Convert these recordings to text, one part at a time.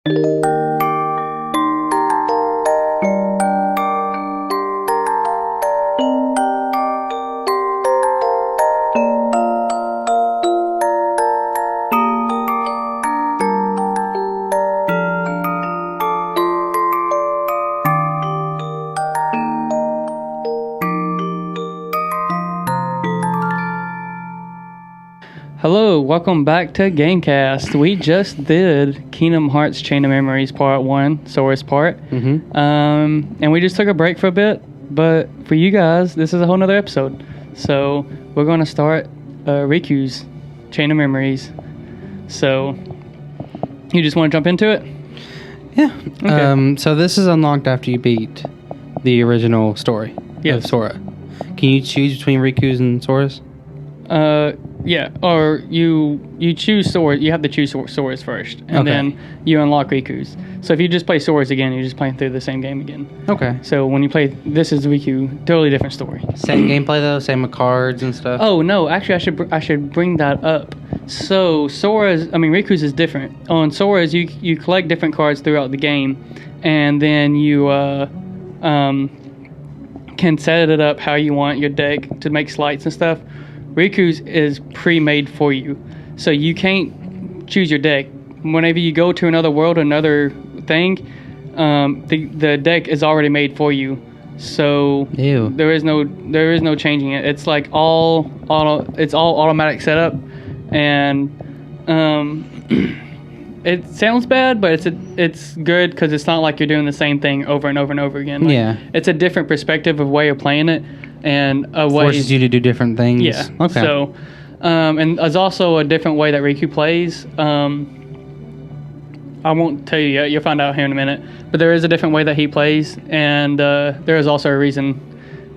Hello, welcome back to Gamecast. We just did Kingdom Hearts Chain of Memories Part 1, Sora's part. And we just took a break for a bit, but for you guys, this is a whole nother episode. So we're going to start Riku's Chain of Memories. So you just want to jump into it? Yeah. Okay. So this is unlocked after you beat the original story of Sora. Can you choose between Riku's and Sora's? Yeah, or you choose Sora. You have to choose Sora's first, and then you unlock Riku's. So if you just play Sora's again, you're just playing through the same game again. Okay. So when you play This is Riku, totally different story. Same gameplay though, same with cards and stuff. Oh no, actually I should bring that up. So Riku's is different. On Sora's, you collect different cards throughout the game, and then you can set it up how you want your deck to make slides and stuff. Riku's is pre-made for you, so you can't choose your deck. Whenever you go to another world, another thing, the deck is already made for you. So there is no changing it. It's like all automatic setup, and it sounds bad, but it's good because it's not like you're doing the same thing over and over and over again. It's a different perspective of way of playing it. And a way forces you to do different things. Yeah. Okay. So, and there's also a different way that Riku plays. I won't tell you yet. You'll find out here in a minute. But there is a different way that he plays, and there is also a reason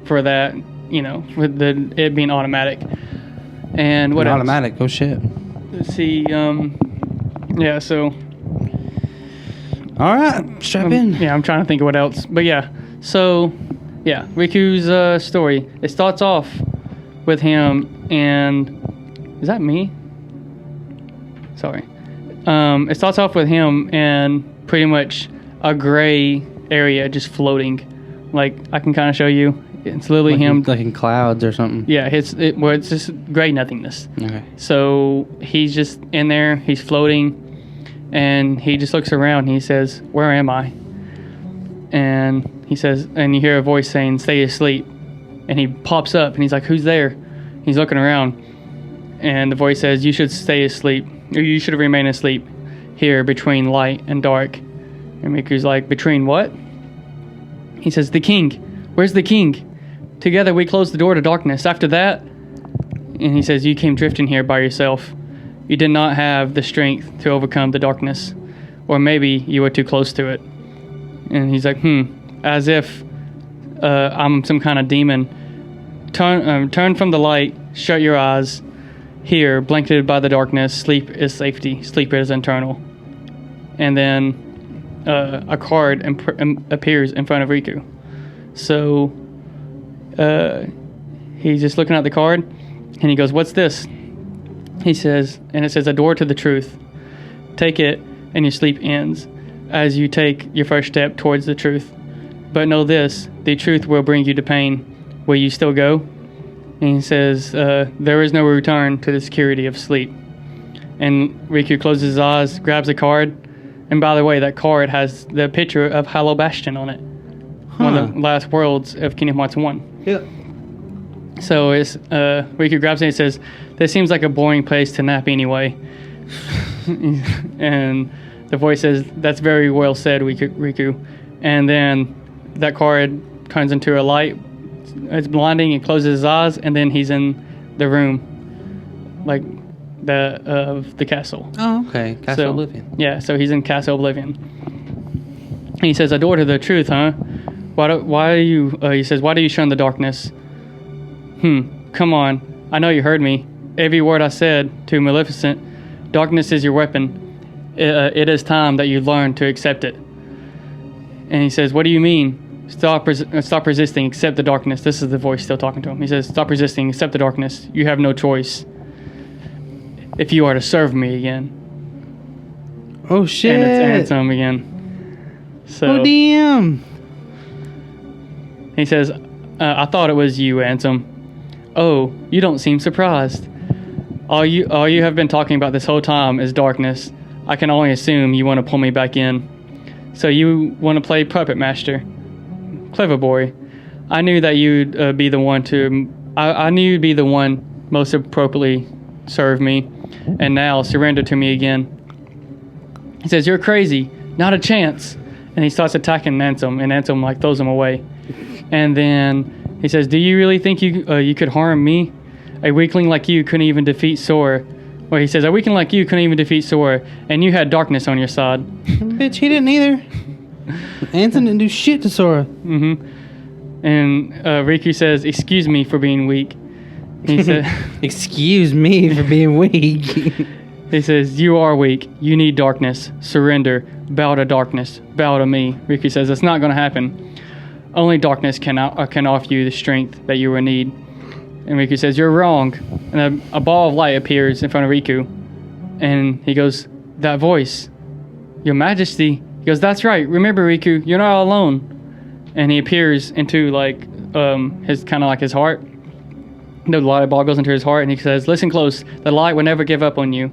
for that. You know, with it being automatic. And what else? Automatic. Oh shit. Let's see. Yeah. So. All right. Strap in. Yeah, I'm trying to think of what else. But yeah. So. Yeah, Riku's story. It starts off with him and... Is that me? Sorry. It starts off with him and pretty much a gray area just floating. Like, I can kind of show you. It's literally like him... Like in clouds or something. Yeah, it's just gray nothingness. Okay. So, he's just in there. He's floating. And he just looks around and he says, "Where am I?" And... He says, and you hear a voice saying, "Stay asleep." And he pops up and he's like, "Who's there?" He's looking around. And the voice says, "You should stay asleep. Or you should remain asleep here between light and dark." And Riku's like, "Between what?" He says, "The king. Where's the king? Together we closed the door to darkness. After that..." And he says, "You came drifting here by yourself. You did not have the strength to overcome the darkness. Or maybe you were too close to it." And he's like, as if I'm some kind of demon. Turn from the light, shut your eyes. Here, blanketed by the darkness, sleep is safety, sleep is eternal. And then a card appears in front of Riku. So he's just looking at the card, and he goes, "What's this?" He says, and it says, "A door to the truth. Take it, and your sleep ends as you take your first step towards the truth. But know this, the truth will bring you to pain. Will you still go?" And he says, "There is no return to the security of sleep." And Riku closes his eyes, grabs a card. And by the way, that card has the picture of Hollow Bastion on it. One of the last worlds of Kingdom Hearts 1. Yeah. So Riku grabs it and says, "This seems like a boring place to nap anyway." And the voice says, "That's very well said, Riku." And then that card turns into a light. It's blinding. He closes his eyes, and then he's in the room, like the castle. Oh, okay. Castle Oblivion. Yeah, so he's in Castle Oblivion. And he says, "A door to the truth, huh? Why are you?" He says, "Why do you shun the darkness?" Come on. I know you heard me. Every word I said to Maleficent. Darkness is your weapon. It is time that you learn to accept it. And he says, "What do you mean? Stop resisting, accept the darkness." This is the voice still talking to him. He says, "Stop resisting, accept the darkness. You have no choice if you are to serve me again." Oh shit! And it's Ansem again. So, oh damn! He says, I thought it was you, Ansem. Oh, you don't seem surprised. All you have been talking about this whole time is darkness. I can only assume you want to pull me back in. So you want to play puppet master. Clever boy. I knew that you'd be the one to... I knew you'd be the one most appropriately serve me. And now surrender to me again. He says, you're crazy. Not a chance. And he starts attacking Ansem. And Ansem like throws him away. And then he says, do you really think you could harm me? A weakling like you couldn't even defeat Sora. Well, he says, a weakling like you couldn't even defeat Sora, and you had darkness on your side. Bitch, he didn't either. Ansem didn't do shit to Sora. Mm-hmm. And Riku says, excuse me for being weak. He said, excuse me for being weak. He says, you are weak. You need darkness. Surrender. Bow to darkness. Bow to me. Riku says, it's not going to happen. Only darkness can offer you the strength that you will need. And Riku says, you're wrong. And a ball of light appears in front of Riku. And he goes, that voice. Your Majesty. He goes, that's right. Remember, Riku, you're not alone. And he appears into like his kind of like his heart. The light ball goes into his heart and he says, listen close. The light will never give up on you.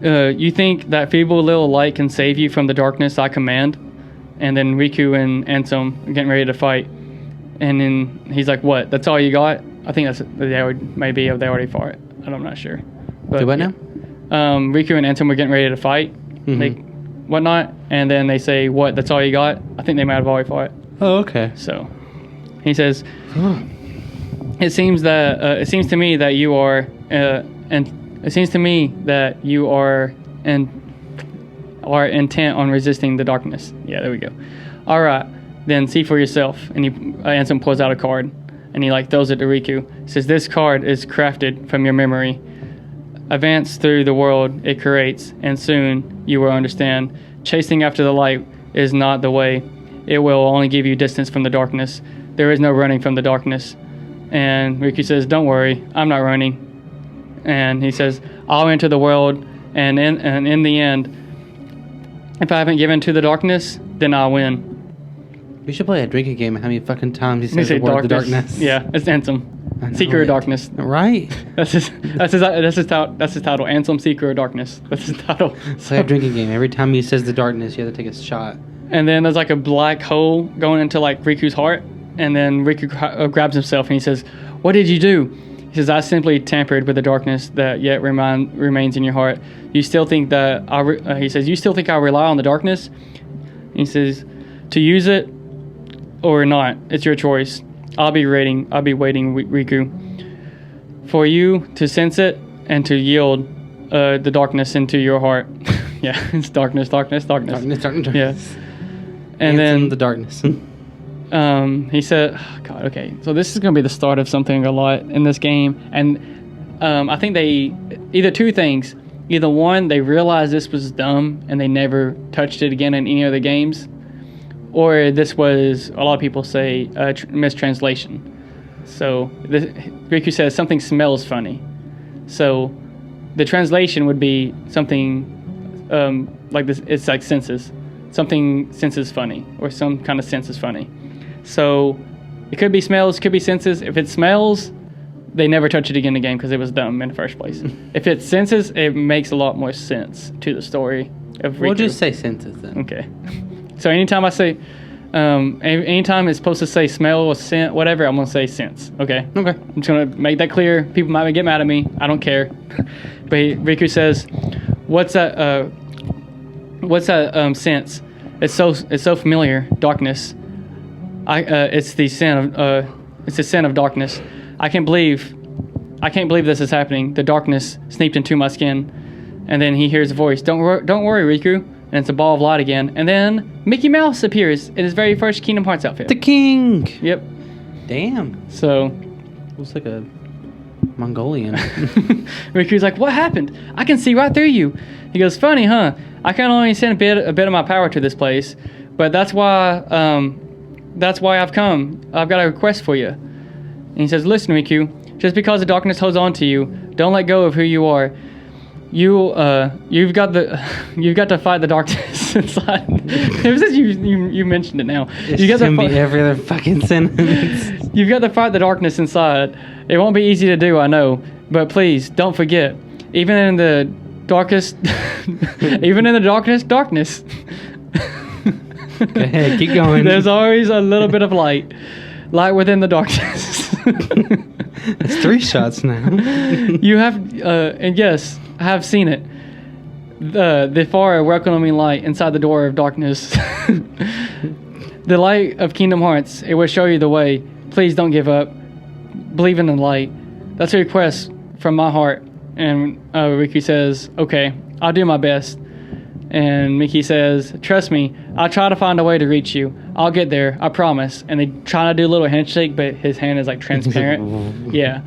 You think that feeble little light can save you from the darkness I command? And then Riku and Ansem are getting ready to fight. And then he's like, what? That's all you got? I think they already fought. I'm not sure. But do what now? Riku and Ansem were getting ready to fight. Mm-hmm. Whatnot. And then they say, what? That's all you got? I think they might have already fought. Oh, okay. So he says, it seems to me that you are intent on resisting the darkness. Yeah, there we go. All right, then see for yourself. And Ansem pulls out a card, and he like throws it to Riku. He says, this card is crafted from your memory. Advance through the world it creates, and soon you will understand. Chasing after the light is not the way. It will only give you distance from the darkness. There is no running from the darkness. And Riku says, don't worry, I'm not running. And he says, I'll enter the world, and in the end, if I haven't given to the darkness, then I'll win. We should play a drinking game. How many fucking times he says the word the darkness? Yeah, it's Ansem. Seeker of Darkness. Right. That's his title. Ansem, Seeker of Darkness. That's his title. Play a drinking game. Every time he says the darkness, you have to take a shot. And then there's like a black hole going into like Riku's heart. And then Riku grabs himself and he says, what did you do? He says, I simply tampered with the darkness that yet remains in your heart. You still think that he says, you still think I rely on the darkness? And he says, to use it or not, it's your choice. I'll be waiting, Riku, for you to sense it and to yield the darkness into your heart. Yeah, it's darkness. Darkness. Yeah. And then the darkness. He said, oh God, okay, so this is going to be the start of something a lot in this game. And I think either two things. Either one, they realized this was dumb and they never touched it again in any other games. Or this was, a lot of people say, a mistranslation. So Riku says something smells funny. So the translation would be something like this. It's like senses. Something senses funny, or some kind of sense is funny. So it could be smells, could be senses. If it smells, they never touch it again in the game because it was dumb in the first place. If it's senses, it makes a lot more sense to the story of Riku. We'll just say senses then. Okay. So anytime I say, anytime it's supposed to say smell or scent, whatever, I'm going to say sense. Okay? Okay. I'm just going to make that clear. People might get mad at me. I don't care. But Riku says, what's that sense? It's so familiar. Darkness. It's the scent of darkness. I can't believe this is happening. The darkness sneaked into my skin. And then he hears a voice. Don't worry, Riku. And it's a ball of light again. And then Mickey Mouse appears in his very first Kingdom Hearts outfit. The king! Yep. Damn. So. Looks like a Mongolian. Riku's like, what happened? I can see right through you. He goes, funny, huh? I can only send a bit of my power to this place. But that's why I've come. I've got a request for you. And he says, listen, Riku. Just because the darkness holds on to you, don't let go of who you are. you've got to fight the darkness inside. Ever since you mentioned it now, you got to be every other fucking sentence. You've got to fight the darkness inside. It won't be easy to do, I know, but please don't forget. Even in the darkest, darkness. Go ahead, keep going. There's always a little bit of light within the darkness. That's 3 shots now. You have, and yes, I have seen it. The far welcoming light inside the door of darkness. The light of Kingdom Hearts, it will show you the way. Please don't give up. Believe in the light. That's a request from my heart. And Riku says, okay, I'll do my best. And Mickey says, trust me, I'll try to find a way to reach you. I'll get there, I promise. And they try to do a little handshake, but his hand is like transparent. Yeah.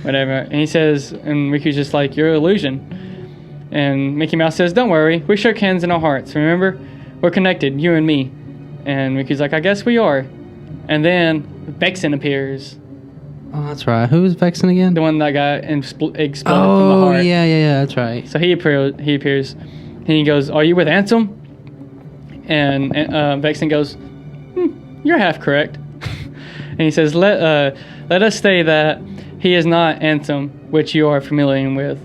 Whatever. And he says, and Riku's just like, you're an illusion. And Mickey Mouse says, don't worry, we shook hands in our hearts, remember? We're connected, you and me. And Riku's like, I guess we are. And then Vexen appears. Oh, that's right. Who was Vexen again? The one that got exploded from the heart. Oh, yeah, that's right. So he appears. And he goes, are you with Ansem? And Vexen goes, you're half correct. And he says, let us say that he is not Ansem, which you are familiar with.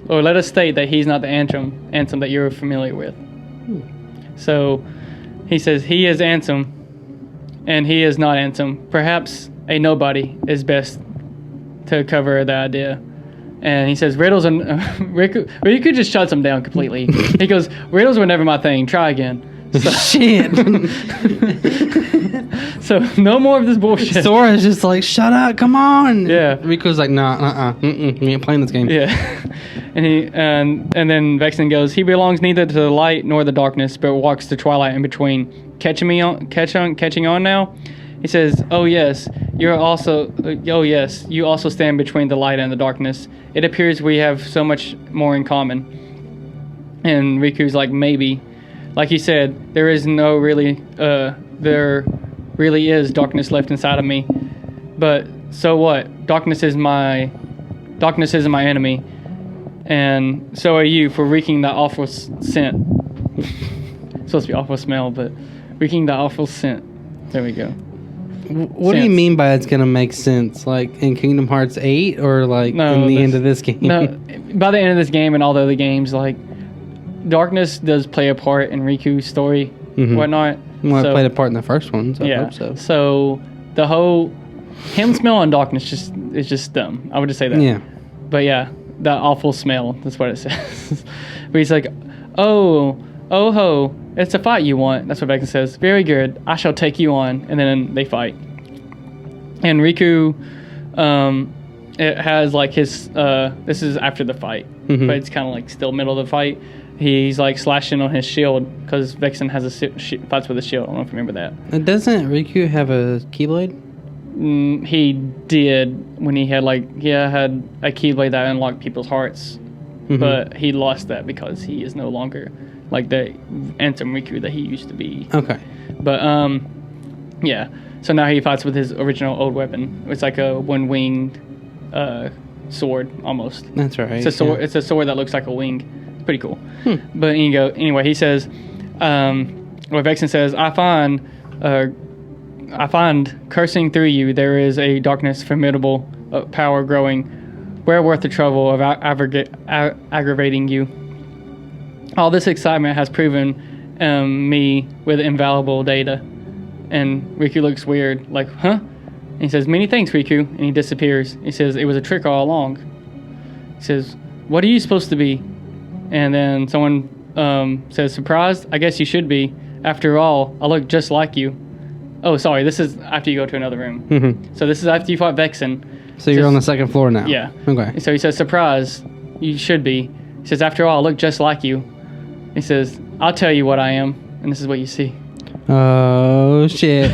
Or let us state that he's not the Ansem that you're familiar with. So he says, he is Ansem, and he is not Ansem. Perhaps a nobody is best to cover the idea. And he says, riddles and Riku just shuts him down completely. He goes, riddles were never my thing. Try again. So, shit. So no more of this bullshit. Sora's just like, shut up, come on. Yeah. Riku's like, nah, we ain't playing this game. Yeah. And then Vexen goes, he belongs neither to the light nor the darkness, but walks the twilight in between. Catching on now? He says, oh yes, you also stand between the light and the darkness. It appears we have so much more in common. And Riku's like, maybe. Like you said, there really is darkness left inside of me. But so what? Darkness isn't my enemy. And so are you for reeking that awful scent. It's supposed to be awful smell, but reeking that awful scent. There we go. What do you mean by it's going to make sense? Like in Kingdom Hearts 8 or like in the end of this game? No, by the end of this game and all the other games, like darkness does play a part in Riku's story, whatnot. Well, it played a part in the first one, so I hope so. So the whole him smelling darkness is just dumb. I would just say that. Yeah. But yeah, that awful smell. That's what it says. But he's like, oh ho, it's a fight you want. That's what Vexen says. Very good. I shall take you on. And then they fight. And Riku, it has like his. This is after the fight, but it's kind of like still middle of the fight. He's like slashing on his shield because Vexen has fights with a shield. I don't know if you remember that. And doesn't Riku have a Keyblade? He did when he had a Keyblade that unlocked people's hearts, but he lost that because he is no longer like the Ansem Riku that he used to be. Okay. But yeah. So now he fights with his original old weapon. It's like a one-winged sword almost. That's right. It's a sword. Yeah. It's a sword that looks like a wing. Pretty cool. But anyway, he says, Vexen says, I find cursing through you there is a darkness formidable power growing, where worth the trouble of aggravating you. All this excitement has proven me with invaluable data. And Riku looks weird, like, huh? And he says, many thanks, Riku. And he disappears. He says, it was a trick all along. He says, what are you supposed to be? And then someone says, surprised? I guess you should be. After all, I look just like you. Oh, sorry. This is after you go to another room. So this is after you fought Vexen. So you're on the second floor now? Yeah. Okay. So he says, surprised? You should be. He says, after all, I look just like you. He says, I'll tell you what I am. And this is what you see. Oh, shit.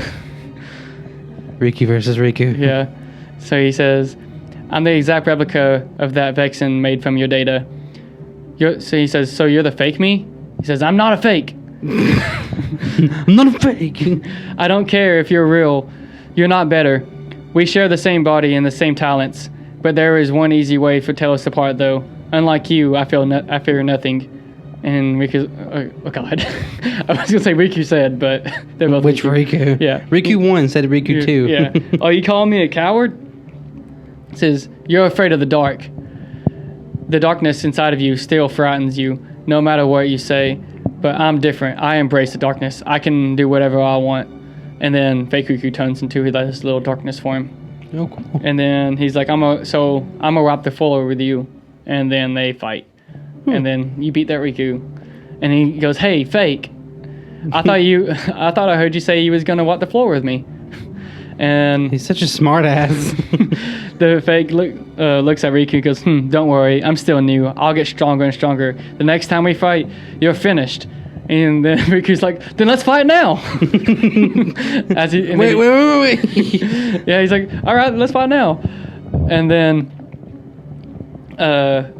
Riku versus Riku. Yeah. So he says, I'm the exact replica of that Vexen made from your data. So he says, so you're the fake me? He says, I'm not a fake. I'm not a fake. I don't care if you're real. You're not better. We share the same body and the same talents. But there is one easy way to tell us apart, though. unlike you, I fear nothing. And Riku, oh god, I was gonna say Riku said, but they're both Which Riku? Yeah, Riku 1 said Riku 2. Yeah. Oh, you calling me a coward? It says you're afraid of the dark. The darkness inside of you still frightens you, no matter what you say. But I'm different. I embrace the darkness. I can do whatever I want. And then fake Riku turns into his little darkness form. Oh, cool. And then he's like, I'm gonna wipe the floor with you. And then they fight. And then you beat that Riku. And he goes, hey, fake. I thought I heard you say you was gonna wipe the floor with me. And he's such a smart ass. The fake looks at Riku and goes, don't worry, I'm still new. I'll get stronger and stronger. The next time we fight, you're finished. And then Riku's like, then let's fight now. Wait. Yeah, he's like, all right, let's fight now. And then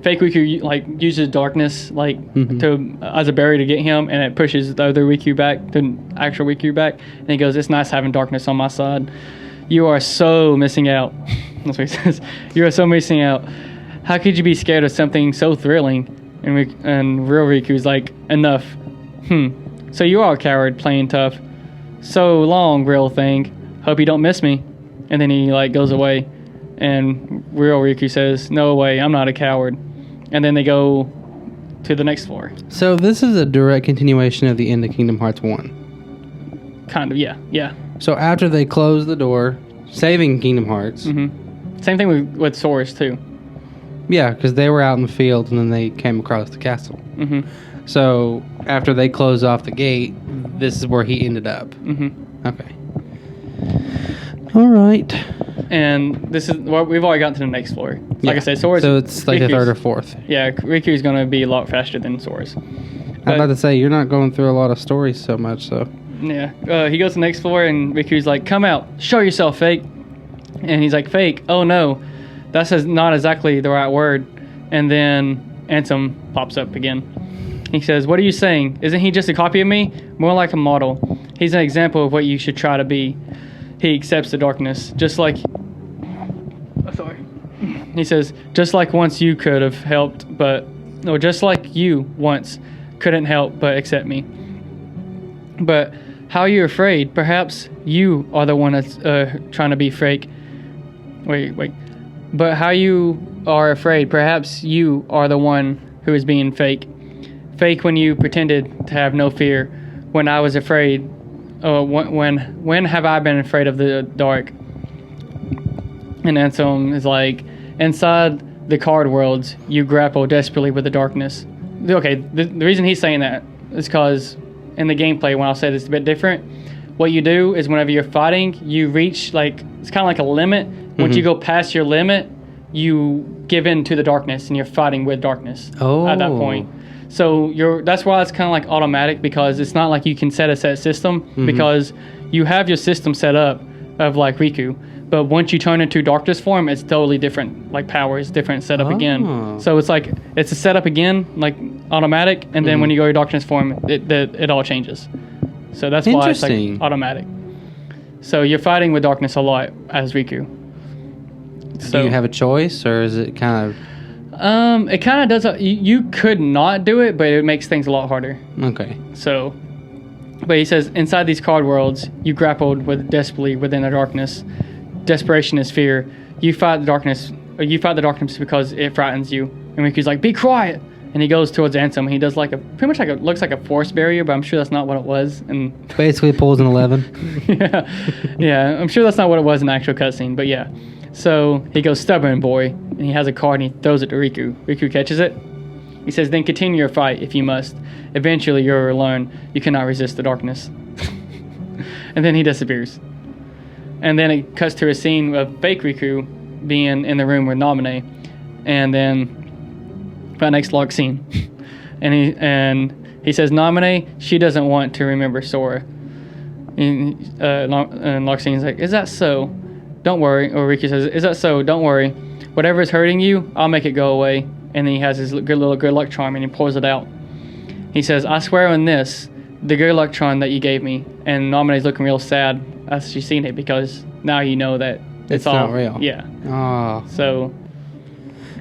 fake Riku uses darkness to as a barrier to get him, and it pushes the other Riku back, the actual Riku back. And he goes, it's nice having darkness on my side. You are so missing out. That's what he says. You are so missing out. How could you be scared of something so thrilling? And real Riku's like, enough. So you are a coward, playing tough. So long, real thing. Hope you don't miss me. And then he goes away. And real Riku says, no way, I'm not a coward. And then they go to the next floor. So this is a direct continuation of the end of Kingdom Hearts 1. Kind of, yeah. So after they close the door, saving Kingdom Hearts. Mm-hmm. Same thing with Sora's too. Yeah, because they were out in the field and then they came across the castle. Mm-hmm. So after they closed off the gate, this is where he ended up. Mm-hmm. Okay. All right. And this is we've already gotten to the next floor. Like I said, Sora's. So it's like the third or fourth. Yeah, Riku's going to be a lot faster than Sora's. I'm about to say, you're not going through a lot of stories so much, so. Yeah. He goes to the next floor, and Riku's like, come out. Show yourself, fake. And he's like, fake? Oh, no. That's not exactly the right word. And then Ansem pops up again. He says, what are you saying? Isn't he just a copy of me? More like a model. He's an example of what you should try to be. He accepts the darkness, just like... Oh, sorry. He says, just like once you could have helped, or just like you once couldn't help but accept me. But how are you afraid? Perhaps you are the one that's trying to be fake. Wait. But how you are afraid? Perhaps you are the one who is being fake. Fake when you pretended to have no fear. When I was afraid. When have I been afraid of the dark? And Ansem is like, inside the card worlds, you grapple desperately with the darkness. Okay, the reason he's saying that is because in the gameplay, when I'll say this a bit different, what you do is whenever you're fighting, you reach it's kind of like a limit. Once you go past your limit, you give in to the darkness and you're fighting with darkness at that point. So that's why it's kind of like automatic, because it's not like you can set a set system, because you have your system set up of like Riku, but once you turn into darkness form, it's totally different, like powers, different setup again. So it's a setup again, like automatic, and then when you go to darkness form, it all changes. So that's why it's like automatic. So you're fighting with darkness a lot as Riku. So, do you have a choice, or is it kind of... It kind of does. You could not do it, but it makes things a lot harder. Okay. So, but he says, inside these card worlds, you grappled desperately within the darkness. Desperation is fear. You fight the darkness because it frightens you. And Riku's like, be quiet. And he goes towards Ansem. He does looks like a force barrier, but I'm sure that's not what it was. And basically pulls an 11. Yeah. I'm sure that's not what it was in the actual cutscene, but yeah. So he goes, stubborn boy, and he has a card and he throws it to Riku. Riku catches it. He says, then continue your fight if you must. Eventually you'll learn you cannot resist the darkness. And then he disappears. And then it cuts to a scene of fake Riku being in the room with Naminé. And then that next log scene. and he says, Naminé, she doesn't want to remember Sora. And Loxine's like, is that so? Don't worry. Or Riku says, is that so? Don't worry. Whatever is hurting you, I'll make it go away. And then he has his good luck charm and he pours it out. He says, I swear on this, the good luck charm that you gave me. And Naminé's looking real sad as she's seen it, because now you know that it's all not real. Yeah. Oh. So,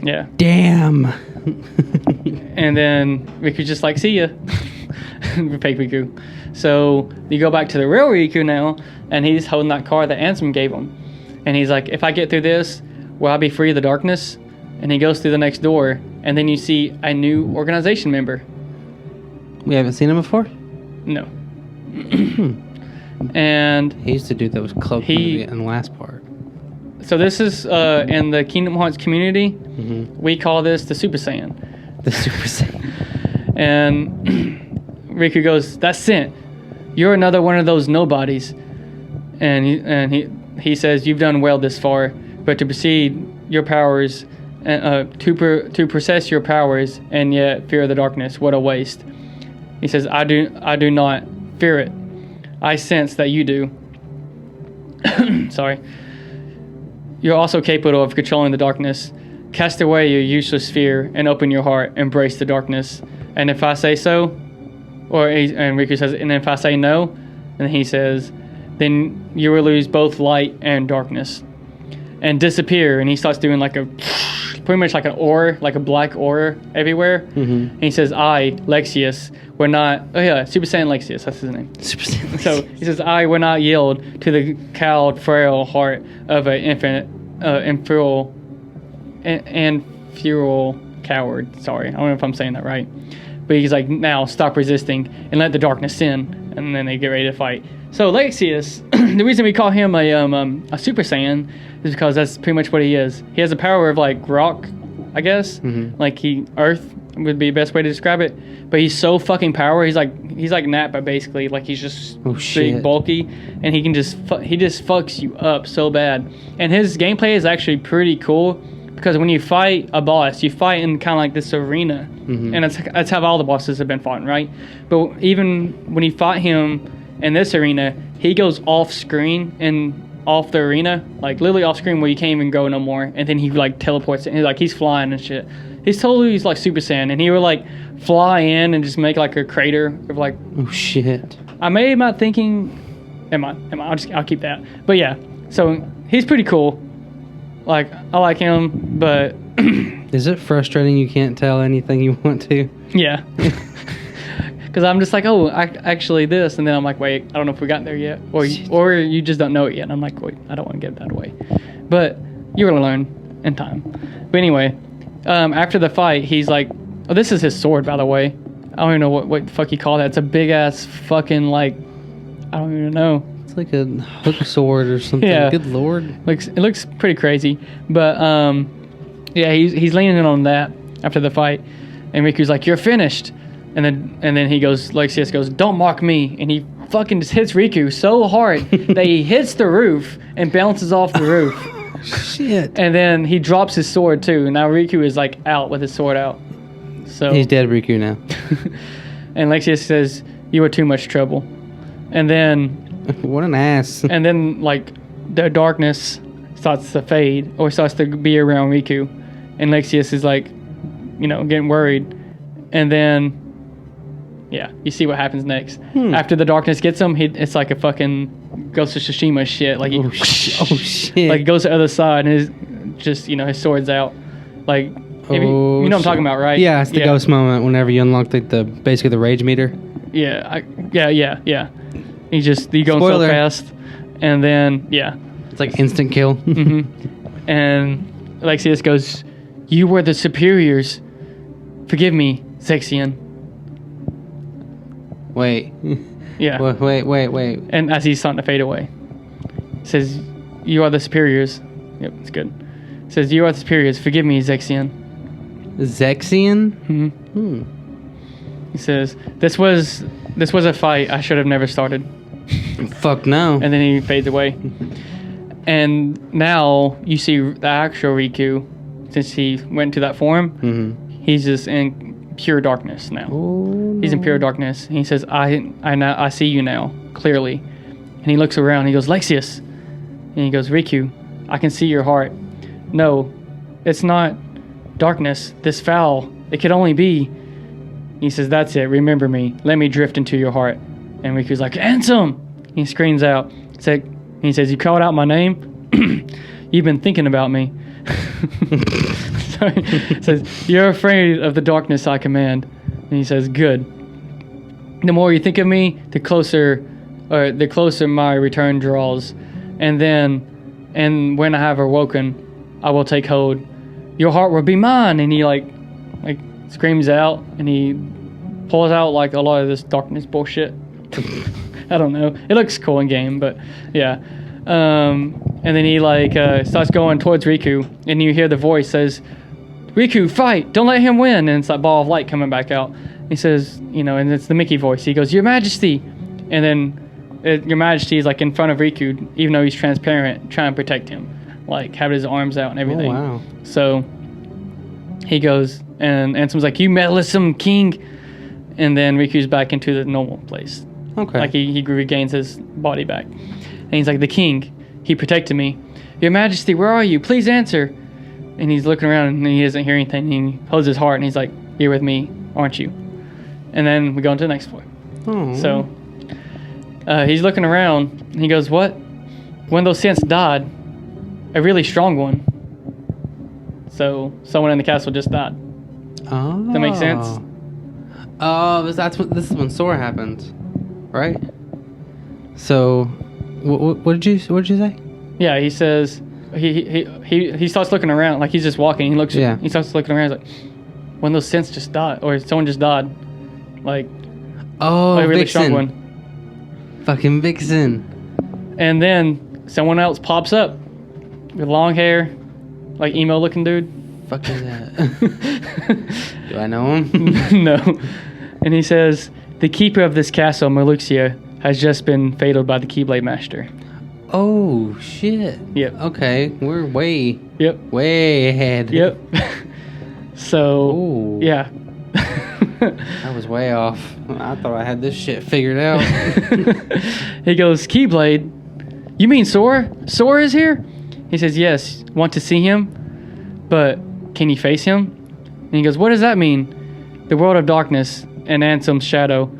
yeah. Damn. And then Riku's just like, see ya. Fake Riku. So you go back to the real Riku now, and he's holding that card that Ansem gave him. And he's like, if I get through this, will I be free of the darkness? And he goes through the next door, and then you see a new organization member. We haven't seen him before? No. And he used to do those cloak movie in the last part. So this is in the Kingdom Hearts community. We call this the Super Saiyan. The Super Saiyan. And Riku goes, that's Sent. You're another one of those nobodies. And he says, you've done well this far, but to proceed your powers, to possess your powers and yet fear the darkness, what a waste. He says, I do not fear it. I sense that you do. Sorry. You're also capable of controlling the darkness. Cast away your useless fear and open your heart. Embrace the darkness. And if I say so, and Riku says, and if I say no, and he says, then you will lose both light and darkness and disappear. And he starts doing like pretty much like an aura, like a black aura everywhere. And he says, I, Lexius, will not, Super Saiyan Lexius, that's his name. Super Saiyan Lexius. So he says, I will not yield to the cowed, frail heart of an infinite, inferior coward. Sorry, I don't know if I'm saying that right. But he's like, now stop resisting and let the darkness in. And then they get ready to fight. So Lexius, the reason we call him a Super Saiyan is because that's pretty much what he is. He has the power of like rock, I guess. Like earth would be the best way to describe it. But he's so fucking power. He's like Nappa basically. Like he's just big, bulky, and he just fucks you up so bad. And his gameplay is actually pretty cool. Because when you fight a boss, you fight in kind of like this arena. And that's how all the bosses have been fought, right? But even when you fight him in this arena, he goes off screen and off the arena, like literally off screen where you can't even go no more. And then he like teleports and he's flying and shit. He's like Super Saiyan, and he would like fly in and just make like a crater of like. Oh shit! I may am not thinking. Am I? I'll keep that. But yeah, so he's pretty cool. Like, I like him, but... Is it frustrating you can't tell anything you want to? Yeah. Because I'm just like, actually this, and then I'm like, wait, I don't know if we got there yet. Or you just don't know it yet. And I'm like, wait, I don't want to give that away. But you're going to learn in time. But anyway, after the fight, he's like... Oh, this is his sword, by the way. I don't even know what the fuck you call that. It's a big-ass fucking, like... I don't even know. It's like a hook sword or something. Yeah. Good lord. It looks pretty crazy. But, yeah, he's leaning in on that after the fight. And Riku's like, you're finished. And then he goes, Lexius goes, don't mock me. And he fucking just hits Riku so hard that he hits the roof and bounces off the roof. Shit. And then he drops his sword, too. Now Riku is, like, out with his sword out. So he's dead, Riku, now. And Lexius says, you are too much trouble. And then... What an ass. And then, like, the darkness starts to fade or starts to be around Riku. And Lexius is, like, getting worried. And then, yeah, you see what happens next. After the darkness gets him, it's like a fucking Ghost of Tsushima shit. Like, oh, shit. Like, goes to the other side and his his sword's out. Like, you know what I'm talking about, right? Yeah, it's the ghost moment whenever you unlock basically the rage meter. Yeah, yeah. He going Spoiler. so fast, and then it's like instant kill. And Lexius goes, "You were the superiors. Forgive me, Zexian." Wait. Yeah. Wait. And as he's starting to fade away, he says, "You are the superiors." Yep, it's good. He says, "You are the superiors. Forgive me, Zexian." Zexian? He says, "This was a fight I should have never started." Fuck no. And then he fades away. And now you see the actual Riku, since he went to that form, he's just in pure darkness now. Oh, he's in pure darkness. And he says, I see you now, clearly. And he looks around, and he goes, Lexius. And he goes, Riku, I can see your heart. No, it's not darkness, this foul. It could only be. He says, that's it, remember me. Let me drift into your heart. And Riku's like, Ansem! He screams out. He says, you called out my name? You've been thinking about me. Sorry. It says, you're afraid of the darkness I command. And he says, good. The more you think of me, the closer my return draws. And when I have awoken, I will take hold. Your heart will be mine. And he like screams out, and he pulls out like a lot of this darkness bullshit. I don't know. It looks cool in game, but yeah. And then he starts going towards Riku, and you hear the voice says, Riku, fight! Don't let him win! And it's that ball of light coming back out. He says, and it's the Mickey voice. He goes, Your Majesty! And then Your Majesty is like in front of Riku, even though he's transparent, trying to protect him. Like, having his arms out and everything. Oh, wow. So he goes, and Ansem's like, you meddlesome king! And then Riku's back into the normal place. Okay. Like, he regains his body back. And he's like, the king, he protected me. Your Majesty, where are you? Please answer. And he's looking around, and he doesn't hear anything. And he holds his heart, and he's like, you're with me, aren't you? And then we go into the next floor. Oh. So he's looking around, and he goes, what? One of those synths died. A really strong one. So someone in the castle just died. Oh. That makes sense? Oh, this is when Sora happened, right? So, what did you say? Yeah, he says he starts looking around, like he's just walking. He starts looking around. He's like, one of those synths just died, or someone just died. Like, oh, a really Vixen. strong one. Fucking Vixen. And then someone else pops up with long hair, like emo looking dude. Fuck is that? Do I know him? No. And he says, the keeper of this castle, Meluxia, has just been fataled by the Keyblade Master. Oh, shit. Yep. Okay, we're way ahead. Yep. So, Ooh. yeah. I was way off. I thought I had this shit figured out. He goes, Keyblade? You mean Sora? Sora is here? He says, yes. Want to see him? But can you face him? And he goes, what does that mean? The world of darkness and Ansem's shadow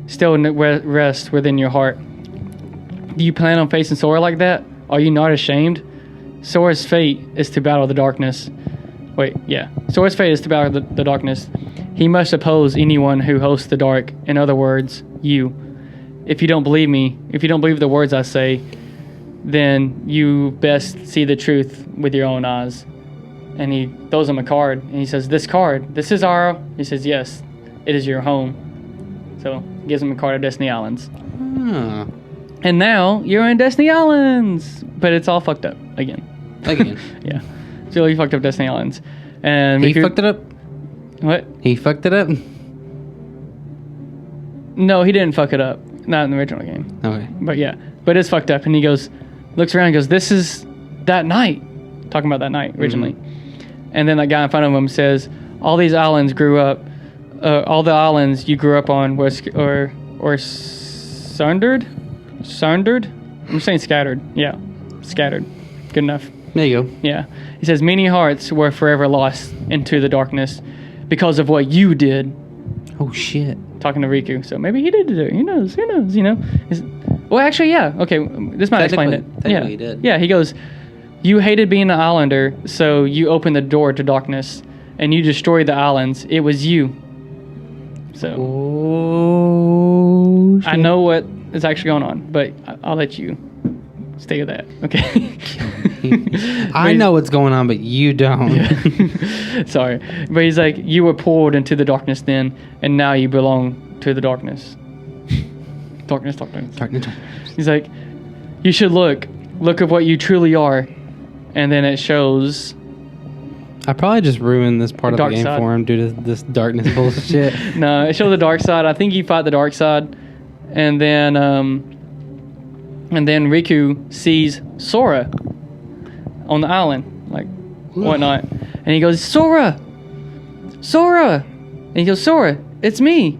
still rest within your heart. Do you plan on facing Sora like that? Are you not ashamed? Sora's fate is to battle the darkness. Sora's fate is to battle the darkness. He must oppose anyone who hosts the dark. In other words, you. If you don't believe me, if you don't believe the words I say, then you best see the truth with your own eyes. And he throws him a card, and he says, this card, this is our... He says, yes, it is your home. So he gives him a card of Destiny Islands. Huh. And now you're in Destiny Islands, but it's all fucked up again. Yeah, it's really fucked up Destiny Islands. And he fucked it up. What? He fucked it up. No, he didn't fuck it up. Not in the original game. Okay. But yeah, but it's fucked up. And he goes, looks around, and goes, "This is that night." Talking about that night originally. Mm-hmm. And then that guy in front of him says, "All these islands grew up. All the islands you grew up on were sundered." Sundered? I'm saying scattered. Yeah, scattered. Good enough. There you go. Yeah. He says, many hearts were forever lost into the darkness because of what you did. Oh, shit. Talking to Riku. So maybe he did do it. Who knows, you know. Well, actually, yeah. Okay, this might explain it. Technically he did. Yeah, he goes, you hated being an islander, so you opened the door to darkness, and you destroyed the islands. It was you. So. Oh, shit. I know what is actually going on, but I'll let you stay with that, okay? I know what's going on, but you don't. Yeah. Sorry. But he's like, you were pulled into the darkness then, and now you belong to the darkness. Darkness. He's like, you should look at what you truly are. And then it shows... I probably just ruined this part of the game side for him due to this darkness bullshit. No, it shows the dark side. I think you fight the dark side. And then Riku sees Sora on the island, like whatnot, and he goes, Sora, and he goes, Sora, it's me.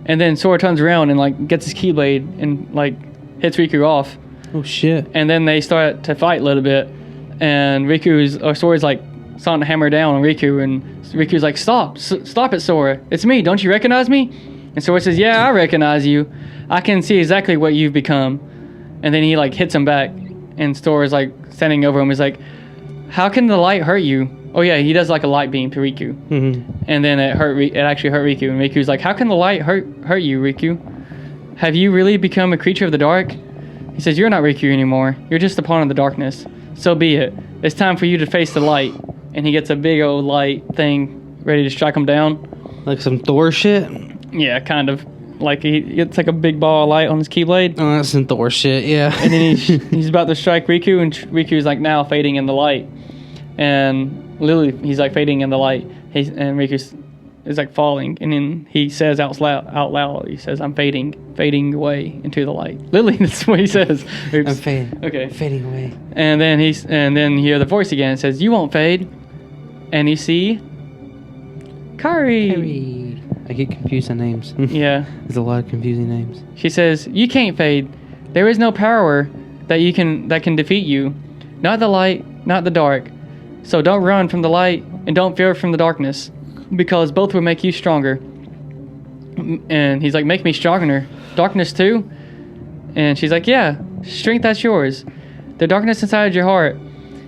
And then Sora turns around and like gets his Keyblade and like hits Riku off. Oh shit! And then they start to fight a little bit, and Sora's like starting to hammer down on Riku, and Riku's like, stop it, Sora, it's me. Don't you recognize me? And Sora says, yeah, I recognize you. I can see exactly what you've become. And then he like hits him back, and Sora's like standing over him. He's like, how can the light hurt you? Oh yeah, he does like a light beam to Riku, and then it actually hurt Riku. And Riku's like, "How can the light hurt you, Riku? Have you really become a creature of the dark?" He says, "You're not Riku anymore. You're just a pawn of the darkness. So be it. It's time for you to face the light." And he gets a big old light thing ready to strike him down. Like some Thor shit. Yeah, kind of. Like he gets like a big ball of light on his keyblade. Oh, that's some Thor shit. Yeah. And then he's about to strike Riku, and Riku's like now fading in the light, and literally he's like fading in the light. And Riku is like falling, and then he says out loud, he says, "I'm fading away into the light." Literally, that's what he says. Oops. I'm fading. Okay. Fading away. And then you hear the voice again. It says, "You won't fade," and you see Kari. I get confused on names. Yeah. There's a lot of confusing names. She says, "You can't fade. There is no power that can defeat you. Not the light, not the dark. So don't run from the light and don't fear from the darkness, because both will make you stronger." And he's like, "Make me stronger. Darkness too?" And she's like, "Yeah, strength that's yours. The darkness inside your heart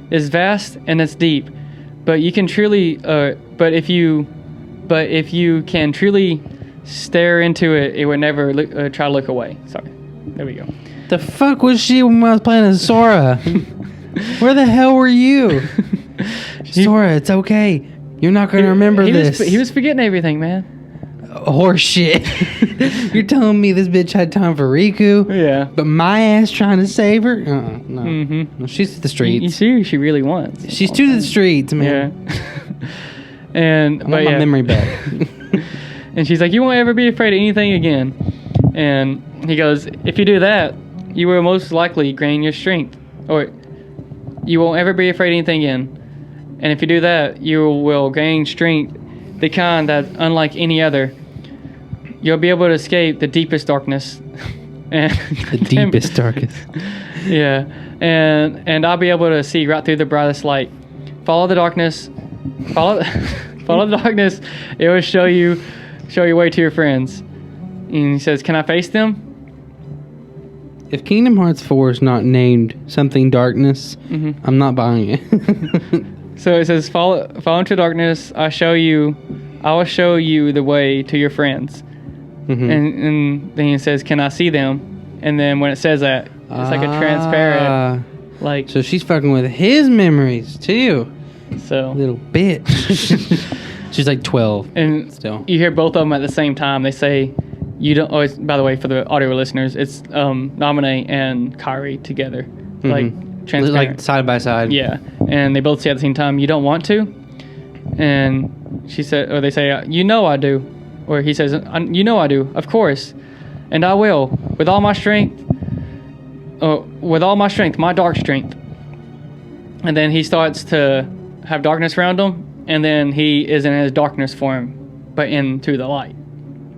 is vast and it's deep, but you can truly but if you can truly stare into it, it would never try to look away." Sorry. There we go. The fuck was she when I was playing as Sora? Where the hell were you? Sora, it's okay. You're not going to remember this. He was forgetting everything, man. Horse shit. You're telling me this bitch had time for Riku? Yeah. But my ass trying to save her? No. Mm-hmm. No, she's to the streets. You see who she really wants. She's to the streets, man. Yeah. And I want my memory back. And she's like, "You won't ever be afraid of anything again." And he goes, "If you do that, you will most likely gain your strength. Or you won't ever be afraid of anything again. And if you do that, you will gain strength, the kind that's unlike any other. You'll be able to escape the deepest darkness." And the deepest darkness. Yeah. And I'll be able to see right through the brightest light. Follow the darkness. Follow the darkness. It will show you way to your friends. And he says, "Can I face them?" If Kingdom Hearts 4 is not named something darkness, I'm not buying it. So it says, follow into darkness. I will show you the way to your friends. And then he says, "Can I see them?" And then when it says that, it's like a transparent, like. So she's fucking with his memories too. So little bitch. She's like 12. And still, you hear both of them at the same time. They say, "You don't." Oh, by the way, for the audio listeners, it's Naminé and Kairi together, like transparent, like side by side. Yeah, and they both say at the same time, "You don't want to," and she said, or they say, "You know I do," or he says, "You know I do, of course, and I will with all my strength, my dark strength." And then he starts to have darkness around him, and then he is in his darkness form, but into the light.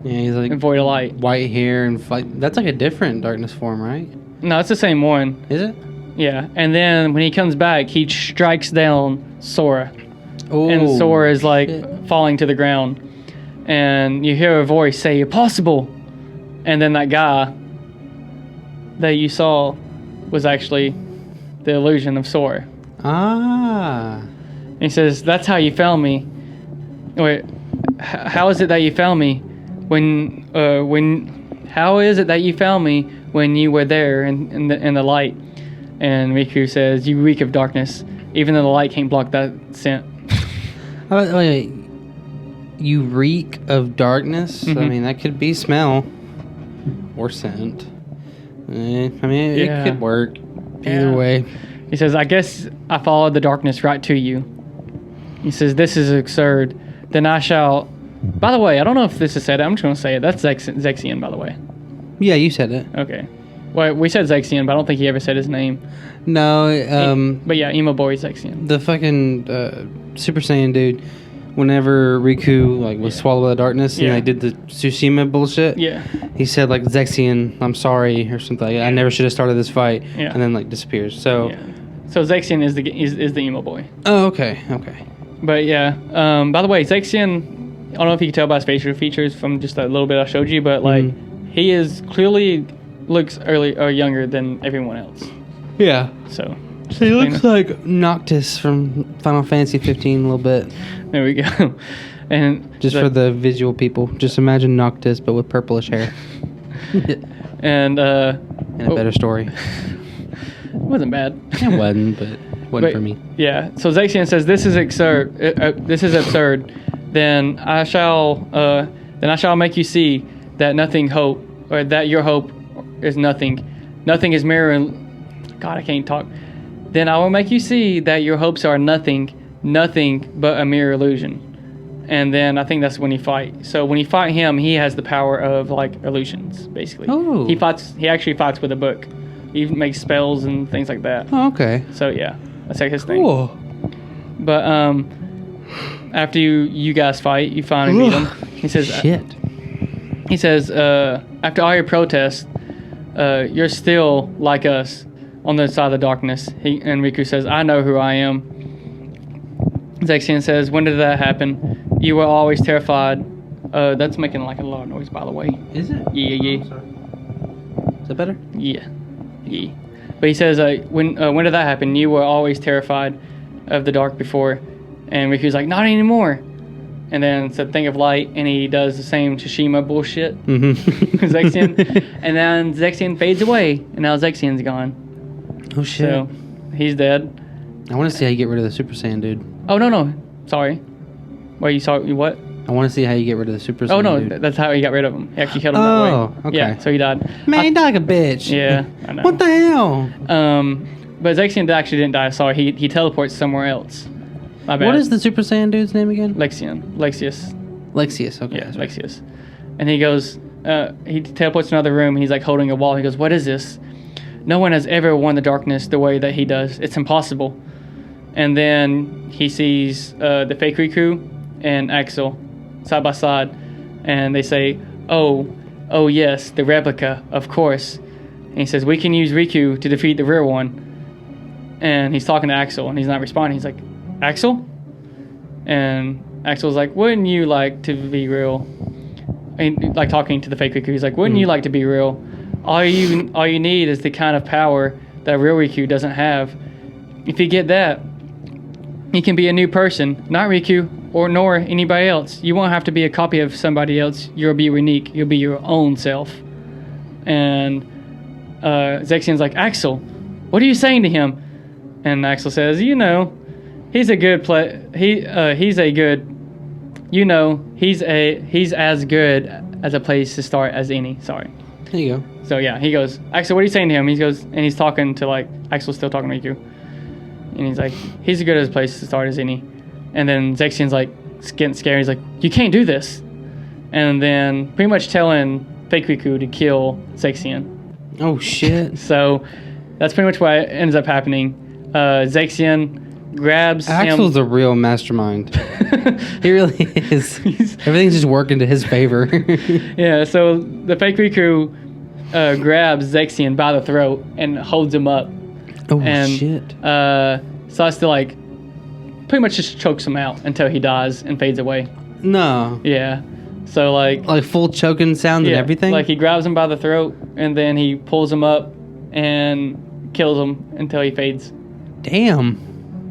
Yeah, he's like void of light, white hair and that's like a different darkness form, right? No, it's the same one. Is it? Yeah, and then when he comes back, he strikes down Sora. Oh, and Sora is like falling to the ground, and you hear a voice say, "Impossible!" And then that guy that you saw was actually the illusion of Sora. Ah. And he says, "That's how you found me." Wait, how is it that you found me how is it that you found me when you were there in the light? And Riku says, "You reek of darkness, even though the light can't block that scent." Wait. You reek of darkness? I mean, that could be smell or scent. It could work either way. He says, "I guess I followed the darkness right to you." He says, "This is absurd. Then I shall..." By the way, I don't know if this is said. I'm just going to say it. That's Zexion, by the way. Yeah, you said it. Okay. Well, we said Zexion, but I don't think he ever said his name. No, but yeah, Emo Boy Zexion. The fucking Super Saiyan dude, whenever Riku was swallowed by the darkness and they did the Tsushima bullshit, he said Zexion, "I'm sorry," or something like that. "I never should have started this fight," and then disappears. So Zexion is the Emo Boy. Oh, okay. But yeah, by the way, Zexion, I don't know if you can tell by his facial features from just that little bit I showed you, but he is clearly looks younger than everyone else. Yeah. So He looks like Noctis from Final Fantasy 15 a little bit. There we go. And just for the visual people, just imagine Noctis but with purplish hair. And a better story. It wasn't bad. It wasn't, but wasn't for me. Yeah. So Zexion says, "This is absurd. This is absurd. Then I shall make you see that that your hope is nothing. Nothing is mere. God, I can't talk. Then I will make you see that your hopes are nothing but a mere illusion." And then I think that's when he fight. So when you fight him, he has the power of like illusions, basically. Oh. He actually fights with a book. He makes spells and things like that. Oh, okay. So yeah, that's like his cool. thing. But after you guys fight, you finally meet him. He says, "Shit." He says, "After all your protests, you're still like us on the side of the darkness." And Riku says, "I know who I am." Zexion says, "When did that happen? You were always terrified." That's making like a lot of noise, by the way. Is it? Yeah. Oh, sorry. Is that better? Yeah. But he says, when did that happen? You were always terrified of the dark before. And Riku's like, "Not anymore." And then it's a thing of light, and he does the same Tsushima bullshit. Mm-hmm. Zexion. And then Zexion fades away, and now Zexion's gone. Oh, shit. So, he's dead. I want to see how you get rid of the Super Saiyan dude. Oh, no. Sorry. Wait, you saw what? I want to see how you get rid of the Super Saiyan Oh, no, dude. that's how he got rid of him. He actually killed him that way. Oh, okay. Yeah, so he died. Man, he died like a bitch. Yeah, I know. What the hell? But Zexion actually didn't die. Sorry, he teleports somewhere else. My bad. What is the Super Saiyan dude's name again? Lexius, okay. Yeah, Lexius. And he goes, he teleports to another room. And he's like holding a wall. He goes, "What is this? No one has ever won the darkness the way that he does. It's impossible." And then he sees the fake Riku and Axel side by side. And they say, oh yes, the replica, of course. And he says, "We can use Riku to defeat the real one." And he's talking to Axel, and he's not responding. He's like, "Axel?" And Axel's like, "Wouldn't you like to be real?" And like talking to the fake Riku, he's like, "Wouldn't you like to be real? All you need is the kind of power that real Riku doesn't have. If you get that, you can be a new person, not Riku nor anybody else. You won't have to be a copy of somebody else. You'll be unique. You'll be your own self." And Zexion's like, "Axel, what are you saying to him?" And Axel says, "He's a good he's as good as a place to start as any." Sorry. There you go. So yeah, he goes, "Axel, what are you saying to him?" He goes, and he's talking to like, Axel's still talking to Riku. And he's like, "He's as good as a place to start as any." And then Zexion's like getting scared. He's like, "You can't do this." And then pretty much telling fake Riku to kill Zexion. Oh shit. So that's pretty much what ends up happening. Zexion grabs Axel's him. the real mastermind. He really is. Everything's just working to his favor. Yeah, so the fake Riku grabs Zexion by the throat and holds him up. Oh, and, shit. Starts to like pretty much just chokes him out until he dies and fades away. No. Yeah. So like full choking sounds and everything? Like he grabs him by the throat and then he pulls him up and kills him until he fades. Damn.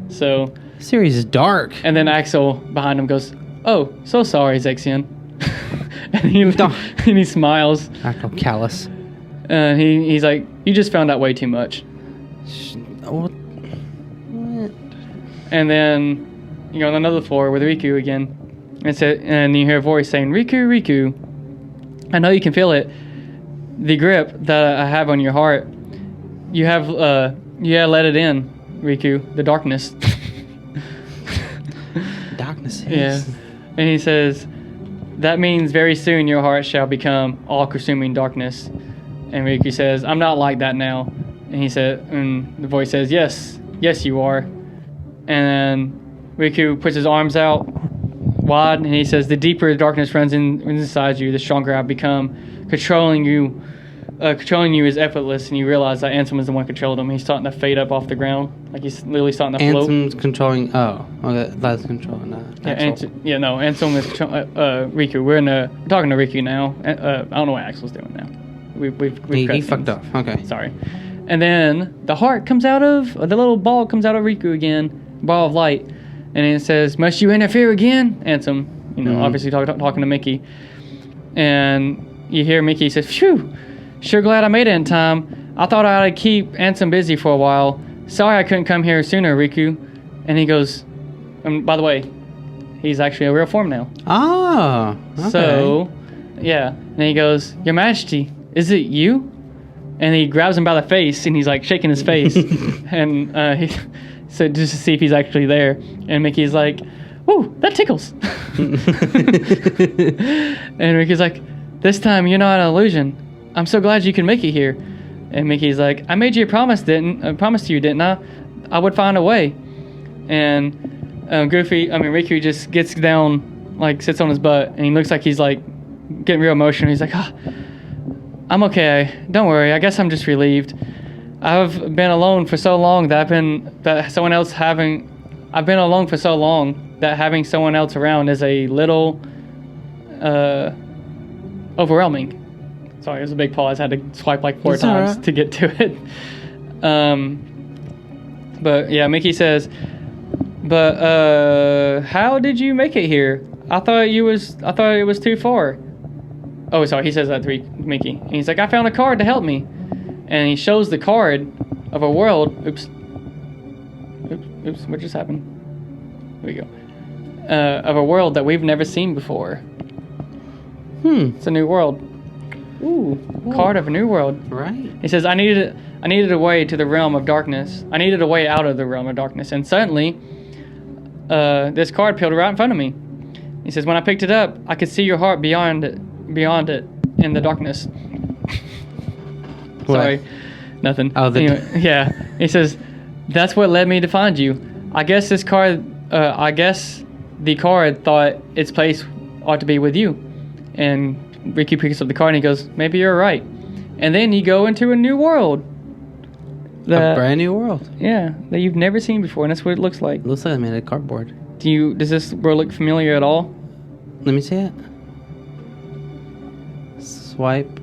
So this series is dark. And then Axel behind him goes, "Oh, so sorry, Zexion." and he smiles. Axel callous. And he's like, "You just found out way too much." What? And then you go on another floor with Riku again. And you hear a voice saying, Riku, I know you can feel it. The grip that I have on your heart. You have let it in, Riku. The darkness." Darkness. Yeah. And he says, "That means very soon your heart shall become all-consuming darkness." And Riku says, "I'm not like that now." And the voice says, Yes, you are." And Riku puts his arms out wide, and he says, "The deeper the darkness runs inside you, the stronger I've become. Controlling you is effortless," and you realize that Ansem is the one who controlled him. He's starting to fade up off the ground, like he's literally starting to float. Ansem's controlling. That's controlling. Ansem is Riku. We're talking to Riku now. I don't know what Axel's doing now. He fucked up. Okay. Sorry. And then the heart comes out of, the little ball comes out of Riku again, ball of light. And it says, "Must you interfere again?" Ansem, obviously talking to Mickey. And you hear Mickey says, "Phew, sure glad I made it in time. I thought I ought to keep Ansem busy for a while. Sorry I couldn't come here sooner, Riku." And he goes, by the way, he's actually a real form now. Ah, okay. So, yeah. And he goes, "Your Majesty, is it you?" And he grabs him by the face, and he's like shaking his face. And he said, just to see if he's actually there. And Mickey's like, "Whoa, that tickles." And Mickey's like, "This time you're not an illusion. I'm so glad you can make it here." And Mickey's like, "I made you a promise, promise to you, didn't I? I would find a way." And Riku just gets down, like sits on his butt, and he looks like he's like getting real emotional. He's like, "I'm okay. Don't worry. I guess I'm just relieved. I've been alone for so long I've been alone for so long that having someone else around is a little overwhelming." Sorry, it was a big pause. I had to swipe like 4 times to get to it. But yeah, Mickey says, "But how did you make it here? I thought it was too far." Oh, sorry, he says that to Mickey. And he's like, "I found a card to help me." And he shows the card of a world. Oops, what just happened? Here we go. Of a world that we've never seen before. It's a new world. Ooh, card of a new world. Right. He says, I needed a way to the realm of darkness. I needed a way out of the realm of darkness. And suddenly, this card peeled right in front of me. He says, when I picked it up, I could see your heart beyond it in the darkness. Sorry, nothing. Oh, anyway, yeah. He says, that's what led me to find you. I guess the card thought its place ought to be with you. And Riku picks up the card and he goes, maybe you're right. And then you go into a new world. A brand new world. Yeah, that you've never seen before, and that's what it looks like. It looks like I made a cardboard. Does this world look familiar at all? Let me see it. Swipe.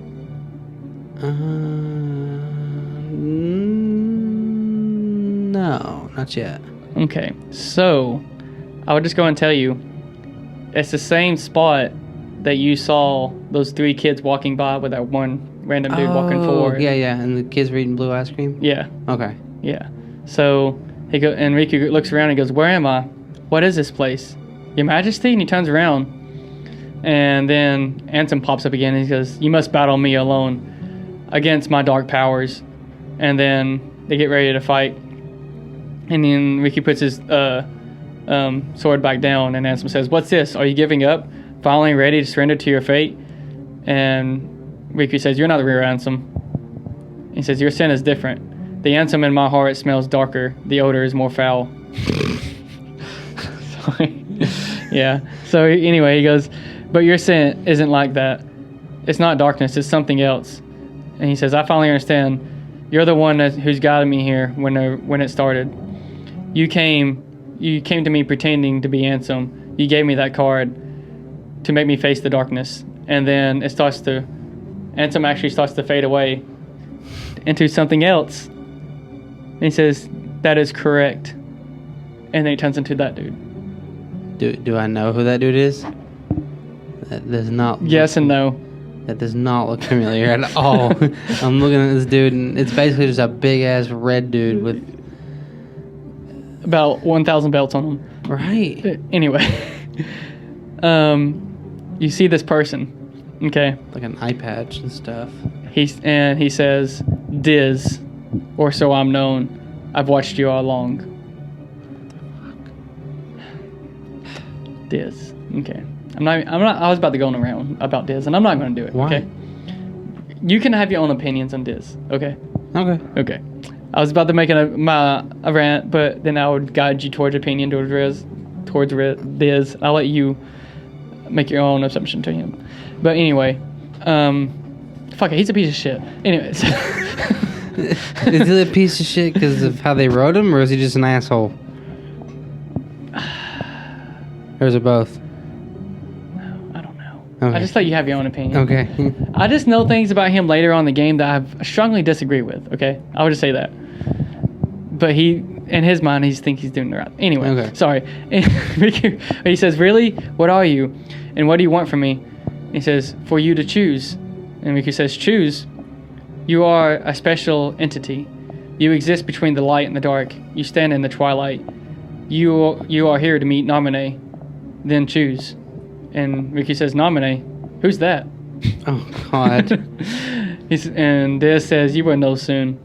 No, not yet. Okay, so I would just go and tell you, it's the same spot that you saw those 3 kids walking by with that one random dude walking forward. Yeah, and the kids reading blue ice cream? Yeah. Okay. Yeah. So and Riku looks around and goes, where am I? What is this place? Your Majesty? And he turns around. And then Ansem pops up again and he goes, you must battle me alone against my dark powers. And then they get ready to fight. And then Riku puts his sword back down and Ansem says, what's this? Are you giving up? Finally ready to surrender to your fate? And Riku says, you're not the real Ansem. He says, your sin is different. The Ansem in my heart smells darker. The odor is more foul. Sorry. Yeah. So anyway, he goes, but your sin isn't like that. It's not darkness. It's something else. And he says, I finally understand. You're the one who's guided me here when it started. You came to me pretending to be Ansem. You gave me that card to make me face the darkness. And then Ansem actually starts to fade away into something else. And he says, that is correct. And then he turns into that dude. Do I know who that dude is? That does not. Yes and no. That does not look familiar at all. I'm looking at this dude, and it's basically just a big ass red dude with about 1,000 belts on him. Right. Anyway, you see this person, okay? Like an eye patch and stuff. He says, Diz, or so I'm known. I've watched you all along. Diz. Okay. I'm not. I was about to go on around about Diz, and I'm not going to do it. Why? Okay. You can have your own opinions on Diz. Okay. Okay. I was about to make a rant, but then I would guide you towards opinion towards Diz. I'll let you make your own assumption to him. But anyway, fuck it, he's a piece of shit. Anyways. Is he a piece of shit because of how they wrote him, or is he just an asshole? Or is it both? I don't know. I just let you have your own opinion. Okay. I just know things about him later on in the game that I strongly disagree with, okay? I would just say that. But in his mind, he thinks he's doing the right. Anyway, okay. Sorry. He says, really? What are you? And what do you want from me? He says, for you to choose. And Riku says, choose? You are a special entity. You exist between the light and the dark. You stand in the twilight. You are here to meet Namine. Then choose. And Riku says, Namine? Who's that? Oh, God. And Dez says, you will know soon.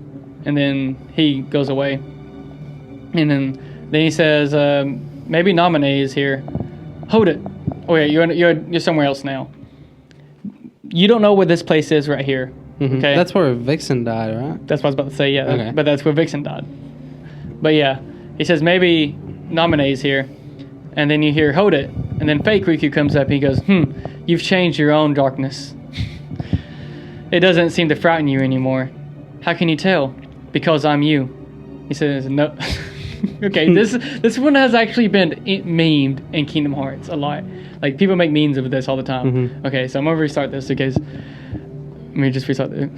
And then he goes away. And then he says, maybe Namine is here. Hold it. Oh, yeah, you're somewhere else now. You don't know where this place is right here. Mm-hmm. Okay? That's where Vixen died, right? That's what I was about to say, yeah. Okay. But that's where Vixen died. But yeah, he says, maybe Namine is here. And then you hear, hold it. And then fake Riku comes up and he goes, you've changed your own darkness. It doesn't seem to frighten you anymore. How can you tell? Because I'm you. He says, no. Okay, this one has actually been memed in Kingdom Hearts a lot. Like, people make memes of this all the time. Mm-hmm. Okay, so I'm going to restart this because... Let me just restart this.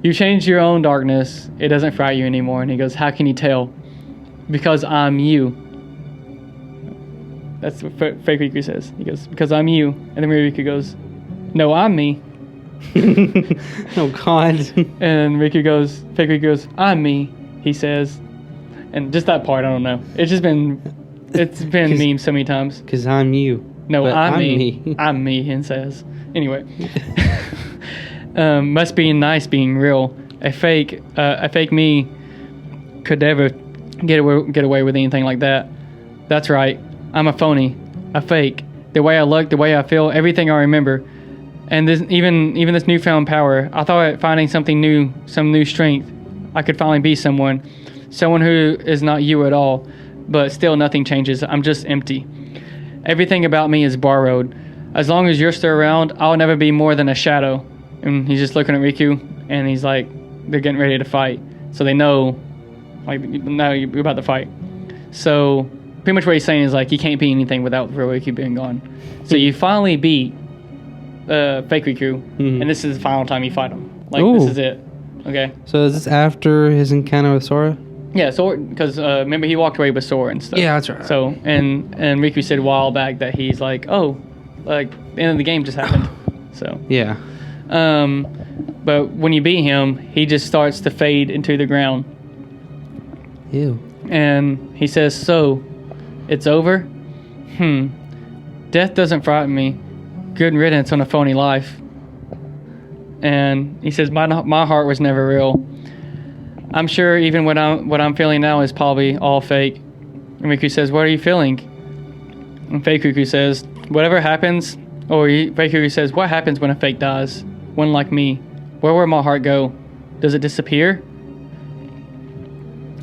You changed your own darkness. It doesn't frighten you anymore. And he goes, how can you tell? Because I'm you. That's what fake Riku says. He goes, because I'm you. And then Riku goes, no, I'm me. Oh, God. And fake Riku goes, I'm me, he says. And just that part, I don't know. It's been memed so many times. Because I'm you. No, I'm me. I'm me, he says. Anyway. Must be nice being real. A fake me could never get away with anything like that. That's right. I'm a phony, a fake. The way I look, the way I feel, everything I remember. And this even this newfound power, I thought finding something new, some new strength, I could finally be someone who is not you at all. But still, nothing changes. I'm just empty. Everything about me is borrowed. As long as you're still around, I'll never be more than a shadow. And he's just looking at Riku, and he's like, they're getting ready to fight. So they know, like, now you're about to fight. So pretty much what he's saying is, like, you can't be anything without Riku being gone. So you finally beat fake Riku, and this is the final time you fight him. Like, this is it. Okay? So is this after his encounter with Sora? Yeah, Sora, because remember he walked away with Sora and stuff. Yeah, that's right. So, and Riku said a while back that he's like, oh, like, the end of the game just happened. So. Yeah. But when you beat him, he just starts to fade into the ground. Ew. And he says, so, it's over? Death doesn't frighten me. Good riddance on a phony life. And he says, my heart was never real. I'm sure even what I'm feeling now is probably all fake. And Riku says, what are you feeling? And fake Riku says, whatever happens, fake Riku says, what happens when a fake dies? One like me. Where will my heart go? Does it disappear?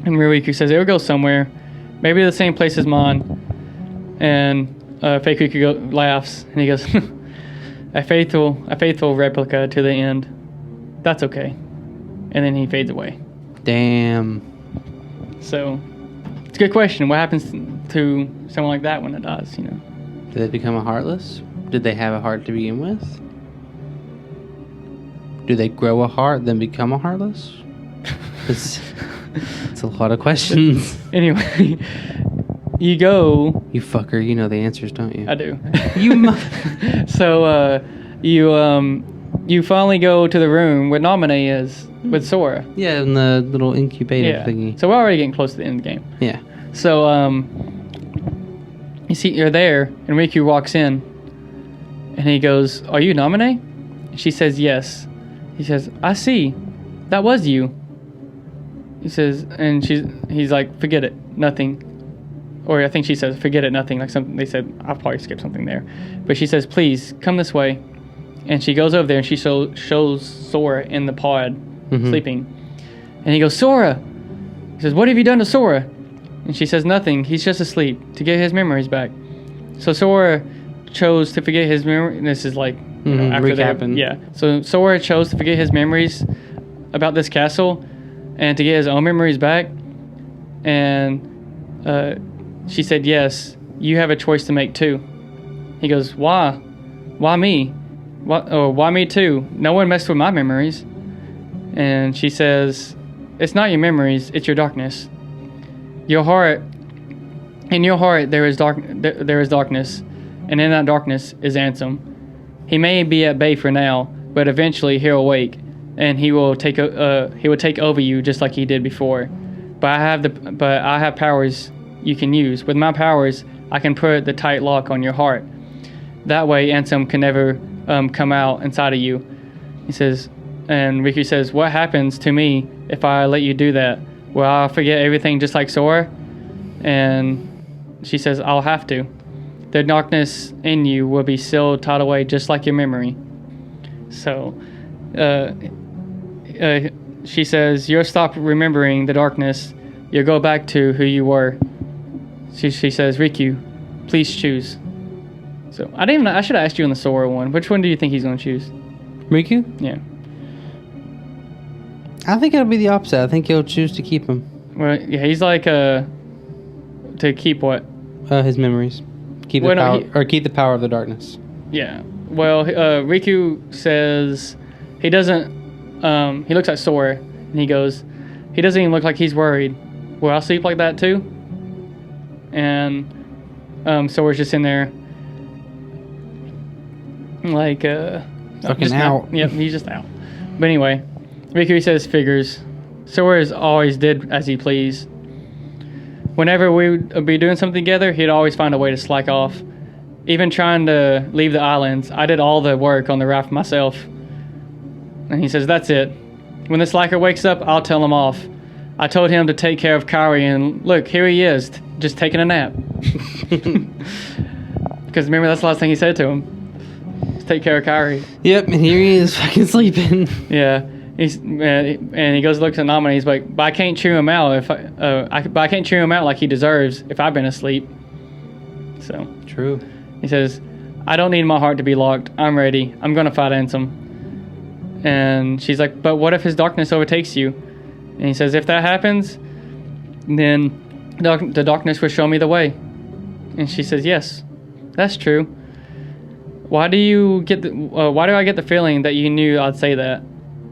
And Riku says, it will go somewhere. Maybe the same place as mine. And fake Riku laughs, and he goes, a faithful replica to the end. That's okay. And then he fades away. Damn. So, it's a good question. What happens to someone like that when it dies, you know? Did they become a heartless? Did they have a heart to begin with? Do they grow a heart, then become a heartless? It's a lot of questions. Anyway, you go... You fucker, you know the answers, don't you? I do. So, you finally go to the room where Namine is with Sora. Yeah, in the little incubator thingy. So we're already getting close to the end of the game. Yeah. So, you see, you're there, and Riku walks in, and he goes, are you Namine? And she says, yes. He says, I see. That was you. He says, and he's like, forget it, nothing. Or I think she says, forget it, nothing. Like something they said, I'll probably skip something there. But she says, please, come this way. And she goes over there and she shows Sora in the pod, sleeping. And he goes, Sora! He says, what have you done to Sora? And she says, nothing. He's just asleep, to get his memories back. So Sora chose to forget his memory. And this is like, you know, after recapping. Yeah. So Sora chose to forget his memories about this castle and to get his own memories back. And she said, yes, you have a choice to make too. He goes, why? why me? Why me too? No one messed with my memories. And she says, it's not your memories, it's your darkness. Your heart, in your heart there is darkness, and in that darkness is Ansem. He may be at bay for now, but eventually he'll awake, and he will take over you just like he did before. But I have powers you can use. With my powers, I can put the tight lock on your heart. That way, Ansem can never come out inside of you. He says, and Riku says, what happens to me if I let you do that? Will I forget everything just like Sora? And she says, I'll have to. The darkness in you will be sealed tight away just like your memory. So, she says, you'll stop remembering the darkness. You'll go back to who you were. She says, Riku, please choose. So, I should have asked you on the Sora one. Which one do you think he's going to choose? Riku? Yeah. I think it'll be the opposite. I think he'll choose to keep him. Well, yeah, he's like, to keep what? His memories. Keep the power of the darkness. Yeah. Well, Riku says he doesn't. He looks at Sora and he goes, he doesn't even look like he's worried. Will I sleep like that too? And Sora's just in there, like fucking out. Yep, he's just out. But anyway, Riku says figures. Sora's always did as he pleased. Whenever we would be doing something together, he'd always find a way to slack off. Even trying to leave the islands, I did all the work on the raft myself. And he says, that's it. When the slacker wakes up, I'll tell him off. I told him to take care of Kairi, and look, here he is, just taking a nap. Because remember, that's the last thing he said to him. Just take care of Kairi. Yep, and here he is fucking sleeping. Yeah. And he goes and looks at Nami, and he's like, but I can't chew him out but I can't chew him out like he deserves if I've been asleep. So true. He says, I don't need my heart to be locked. I'm ready. I'm gonna fight Ansem. And she's like, but what if his darkness overtakes you? And he says, if that happens, then the darkness will show me the way. And she says, yes, that's true. Why do I get the feeling that you knew I'd say that?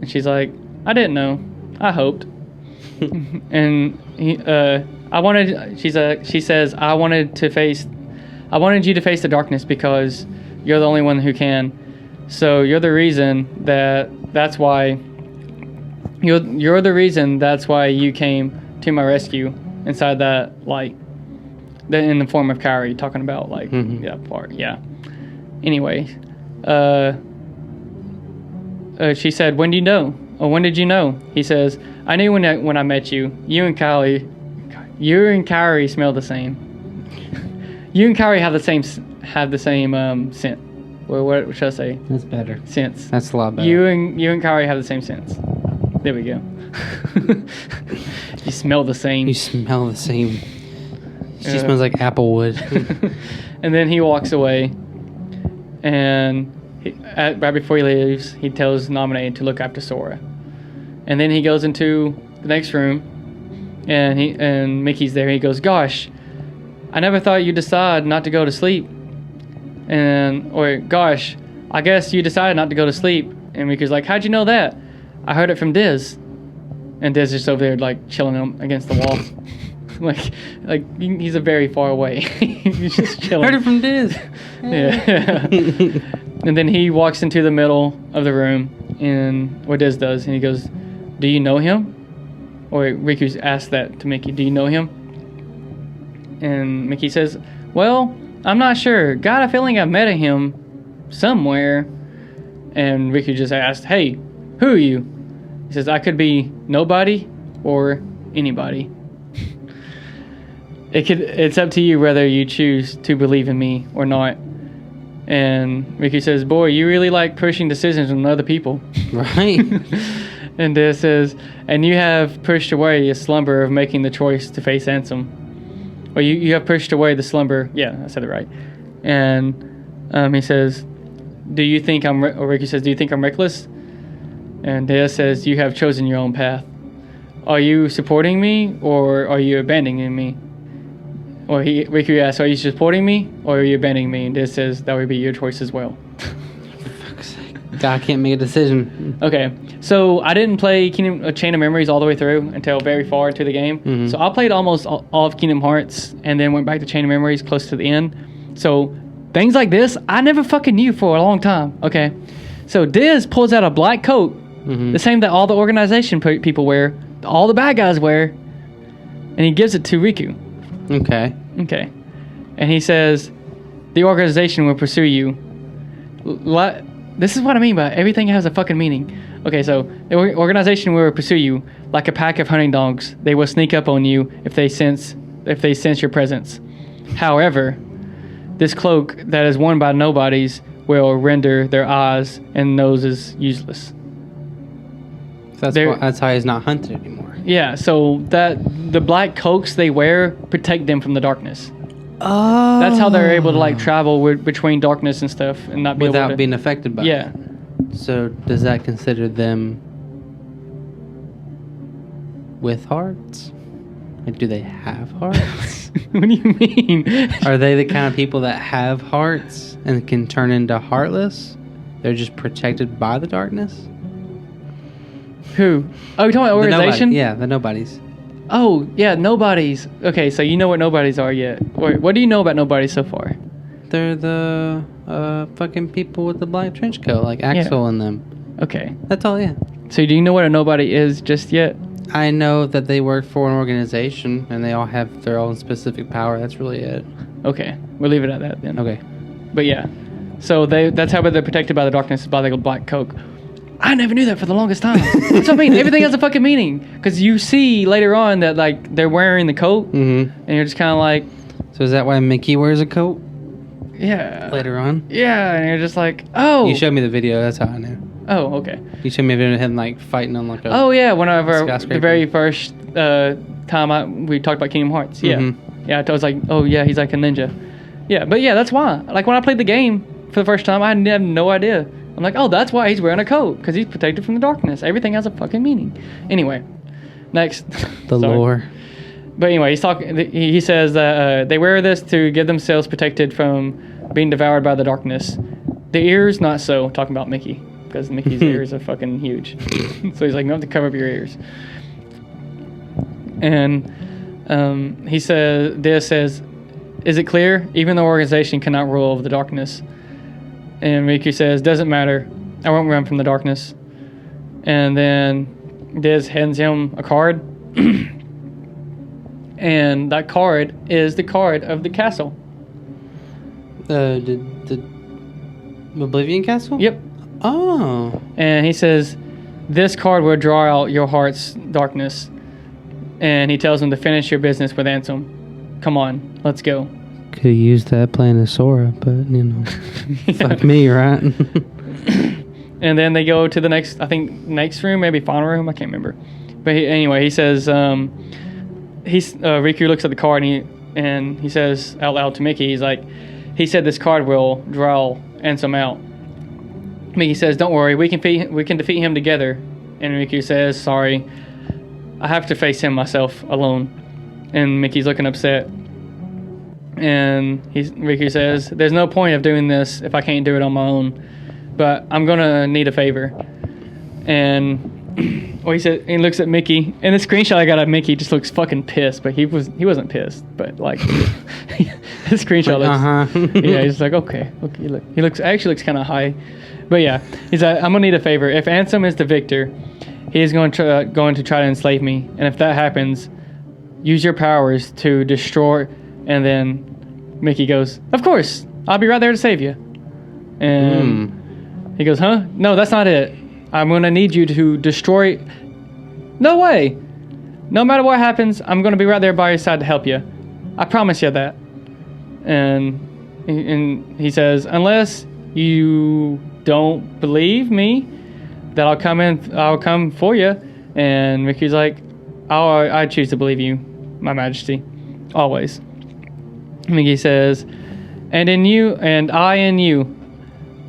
And she's like, I didn't know. I hoped. And she says, I wanted you to face the darkness because you're the only one who can. So you're the reason that's why you came to my rescue inside that light. In the form of Kairi, talking about that part. Yeah. Anyway, she said, when did you know? He says, I knew when I met you. You and Kairi smell the same. You and Kairi have the same scent. Well, what should I say? That's better. Sense. That's a lot better. You and Kairi have the same sense. There we go. You smell the same. You smell the same. She smells like applewood. And then he walks away, and right before he leaves, he tells Naminé to look after Sora. And then he goes into the next room, and Mickey's there. He goes, gosh, I never thought you'd decide not to go to sleep. Gosh, I guess you decided not to go to sleep. And Mickey's like, how'd you know that? I heard it from Diz. And Diz is over there, like, chilling him against the wall. like he's a very far away. He's just chilling. Heard it from Diz. Yeah. And then he walks into the middle of the room, and what Diz does, and he goes, do you know him? Or Riku's asked that to Mickey, do you know him? And Mickey says, well, I'm not sure. Got a feeling I've met him somewhere. And Riku just asked, hey, who are you? He says, I could be nobody or anybody. It's up to you whether you choose to believe in me or not. And Riku says, boy, you really like pushing decisions on other people. Right. And Diz says, and you have pushed away a slumber of making the choice to face Ansem. Or you have pushed away the slumber. Yeah, I said it right. And he says, Riku says, do you think I'm reckless? And Diz says, you have chosen your own path. Are you supporting me or are you abandoning me? Or Riku asks, are you supporting me or are you abandoning me? And Diz says, that would be your choice as well. God can't make a decision. Okay, so I didn't play Chain of Memories all the way through until very far into the game. Mm-hmm. So I played almost all of Kingdom Hearts and then went back to Chain of Memories close to the end. So things like this, I never fucking knew for a long time. Okay, so Diz pulls out a black coat, the same that all the organization people wear, all the bad guys wear, and he gives it to Riku. Okay. And he says, the organization will pursue you. This is what I mean by everything has a fucking meaning. Okay, so the organization will pursue you like a pack of hunting dogs. They will sneak up on you if they sense your presence. However, this cloak that is worn by nobodies will render their eyes and noses useless. So that's how he's not hunted anymore. Yeah, so the black cloaks they wear protect them from the darkness. Oh. That's how they're able to like travel between darkness and stuff and not be without being affected by it. Yeah. So does that consider them with hearts? Like, do they have hearts? What do you mean? Are they the kind of people that have hearts and can turn into heartless? They're just protected by the darkness? Who? Oh, you're talking about organization? The nobodies. Oh, yeah, nobodies. Okay, so you know what nobodies are yet. What do you know about nobodies so far? They're the fucking people with the black trench coat, like Axel and them. Okay. That's all, yeah. So do you know what a nobody is just yet? I know that they work for an organization, and they all have their own specific power. That's really it. Okay, we'll leave it at that then. Okay. But yeah, so that's how they're protected by the darkness, by the black cloak. I never knew that for the longest time. That's what I mean. Everything has a fucking meaning. Because you see later on that like they're wearing the coat, and you're just kind of like... So is that why Mickey wears a coat? Yeah. Later on? Yeah, and you're just like, oh. You showed me the video. That's how I knew. Oh, okay. You showed me a video of him like fighting on like a... Oh, yeah. Whenever the very first time we talked about Kingdom Hearts. Yeah. Yeah, I was like, oh, yeah, he's like a ninja. Yeah, but yeah, that's why. Like when I played the game for the first time, I had no idea. I'm like, oh, that's why he's wearing a coat, because he's protected from the darkness. Everything has a fucking meaning. Anyway, next. The lore. But anyway, he's talking. He says that they wear this to get themselves protected from being devoured by the darkness. The ears, not so. Talking about Mickey, because Mickey's ears are fucking huge. So he's like, you have to cover up your ears. And Dia says, is it clear? Even the organization cannot rule over the darkness. And Riku says, doesn't matter. I won't run from the darkness. And then Diz hands him a card. And that card is the card of the castle. The Oblivion Castle? Yep. Oh. And he says, this card will draw out your heart's darkness. And he tells him to finish your business with Ansem. Come on, let's go. Could have used that playing as Sora, but, you know, fuck me, right? And then they go to the next room, maybe final room, I can't remember. But he says, Riku looks at the card and he says out loud to Mickey, he's like, he said this card will draw Ansem out. Mickey says, don't worry, we can defeat him together. And Riku says, sorry, I have to face him myself alone. And Mickey's looking upset. And Riku says, there's no point of doing this if I can't do it on my own. But I'm going to need a favor. And he looks at Mickey. And the screenshot I got of Mickey just looks fucking pissed. But he wasn't pissed. But like, the screenshot looks... Yeah, he's like, okay. Look. He actually looks kind of high. But yeah, he's like, I'm going to need a favor. If Ansem is the victor, he is going to try to enslave me. And if that happens, use your powers to destroy... And then Mickey goes, of course, I'll be right there to save you. And he goes, huh? No, that's not it. I'm going to need you to destroy... No way. No matter what happens, I'm going to be right there by your side to help you. I promise you that. And he says, unless you don't believe me, that I'll come for you. And Mickey's like, I choose to believe you, my majesty. Always. Mickey says, and in you, and I in you,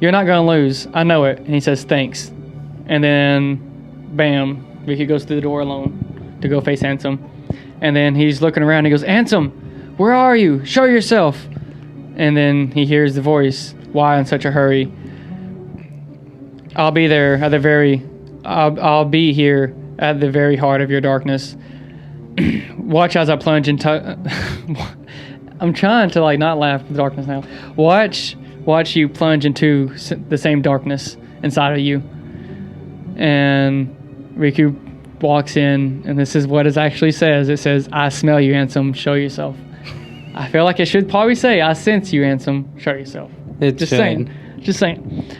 you're not going to lose. I know it. And he says, thanks. And then, bam, Riku goes through the door alone to go face Ansem. And then he's looking around. He goes, Ansem, where are you? Show yourself. And then he hears the voice, why in such a hurry? I'll be there at the very. I'll be here at the very heart of your darkness. Watch as I plunge into. I'm trying to like not laugh at the darkness now. Watch you plunge into the same darkness inside of you. And Riku walks in, and this is what it actually says. It says, "I smell you, Ansem. Show yourself." I feel like it should probably say, "I sense you, Ansem. Show yourself." Just saying.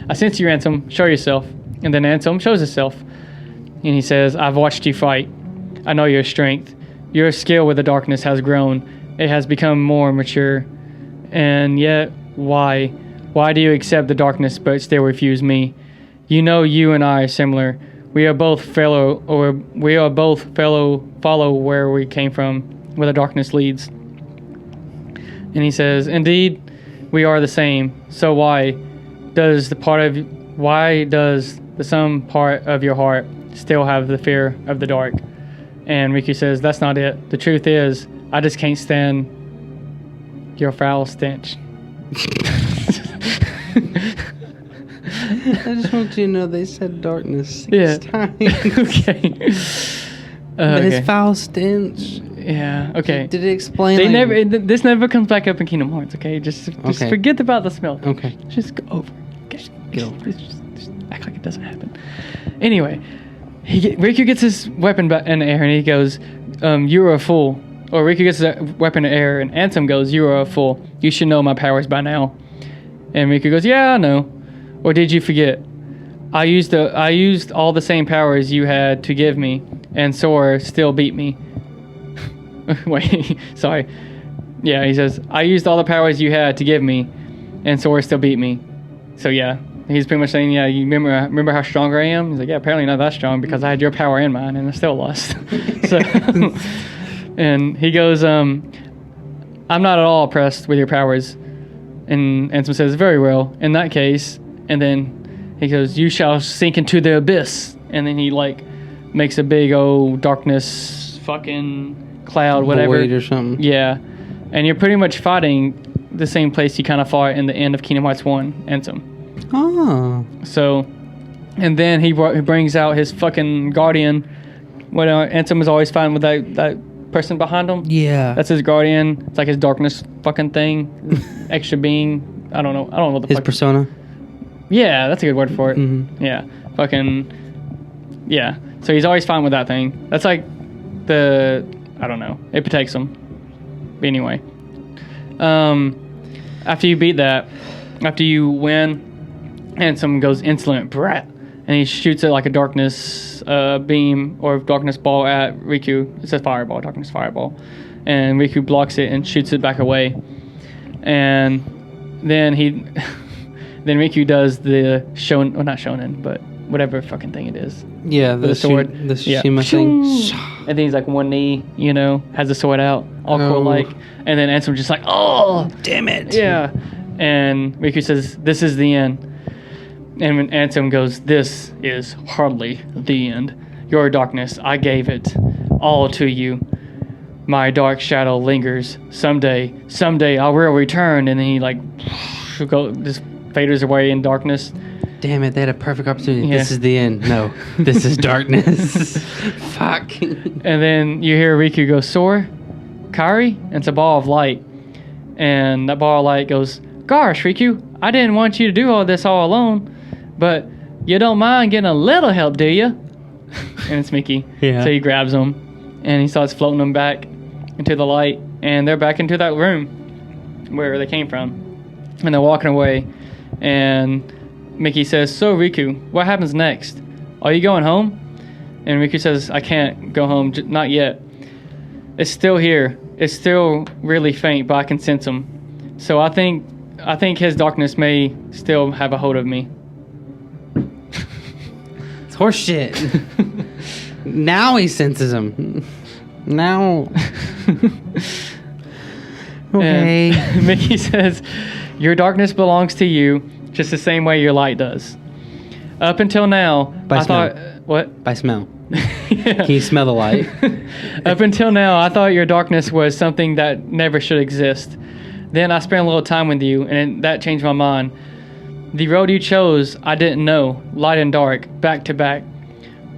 I sense you, Ansem. Show yourself. And then Ansem shows himself. And he says, "I've watched you fight. I know your strength. Your skill with the darkness has grown. It has become more mature. And yet, why? Why do you accept the darkness but still refuse me? You know you and I are similar. We are both follow where we came from, where the darkness leads." And he says, "Indeed, we are the same. So why does some part of your heart still have the fear of the dark?" And Riku says, "That's not it. The truth is, I just can't stand your foul stench." I just want you to know they said darkness 6 times. Okay. His foul stench. Yeah. Okay. Did it explain? This never comes back up in Kingdom Hearts. Okay. Just forget about the smell. Okay. Just go over. Just act like it doesn't happen. Anyway, Riku gets his weapon in the air and he goes, "You are a fool." Or Riku gets his weapon in the air and Ansem goes, "You are a fool. You should know my powers by now." And Riku goes, "Yeah, I know. Or did you forget? I used all the same powers you had to give me, and Sora still beat me." Wait, sorry. Yeah, he says, "I used all the powers you had to give me, and Sora still beat me." So yeah, he's pretty much saying, "Yeah, you remember how strong I am?" He's like, "Yeah, apparently not that strong because I had your power in mine, and I still lost." So, and he goes, "I'm not at all impressed with your powers." And Ansem says, "Very well. In that case," and then he goes, "You shall sink into the abyss." And then he like makes a big old darkness fucking cloud, whatever. Void or something. Yeah. And you're pretty much fighting the same place you kind of fought in the end of Kingdom Hearts 1, Ansem. Oh. So, and then he brings out his fucking guardian. What Ansem is always fighting with that person behind him. Yeah. That's his guardian. It's like his darkness fucking thing. Extra being. I don't know what the his fuck. His persona. Yeah, that's a good word for it. Mm-hmm. Yeah. Fucking. Yeah. So he's always fine with that thing. That's like I don't know. It protects him. But anyway. After you beat that, after you win, and someone goes, "Insolent brat," and he shoots it like a darkness beam or darkness ball at Riku. It says fireball, darkness fireball. And Riku blocks it and shoots it back away. And then then Riku does the not shonen, but whatever fucking thing it is. Yeah, the sword. The Shima thing. And then he's like one knee, has the sword out, all cool like. And then Ansem just like, "Oh, damn it." Yeah. And Riku says, "This is the end." And when Ansem goes, "This is hardly the end. Your darkness, I gave it all to you. My dark shadow lingers. Someday I will return." And then he like just faders away in darkness. Damn it, they had a perfect opportunity. Yeah. This is the end. No, this is darkness. Fuck. And then you hear Riku go, "Sora, Kairi?" And it's a ball of light. And that ball of light goes, "Gosh, Riku, I didn't want you to do all this all alone, but you don't mind getting a little help, do you?" And it's Mickey. Yeah. So he grabs him, and he starts floating them back into the light, and they're back into that room where they came from. And they're walking away, and Mickey says, "So, Riku, what happens next? Are you going home?" And Riku says, "I can't go home, not yet. It's still here. It's still really faint, but I can sense him. So I think his darkness may still have a hold of me." It's horseshit. Now he senses him. Now. Okay. And Mickey says, "Your darkness belongs to you just the same way your light does. Up until now, I thought..." What? By smell. Yeah. Can you smell the light? "Up until now, I thought your darkness was something that never should exist. Then I spent a little time with you, and that changed my mind. The road you chose, I didn't know. Light and dark, back to back.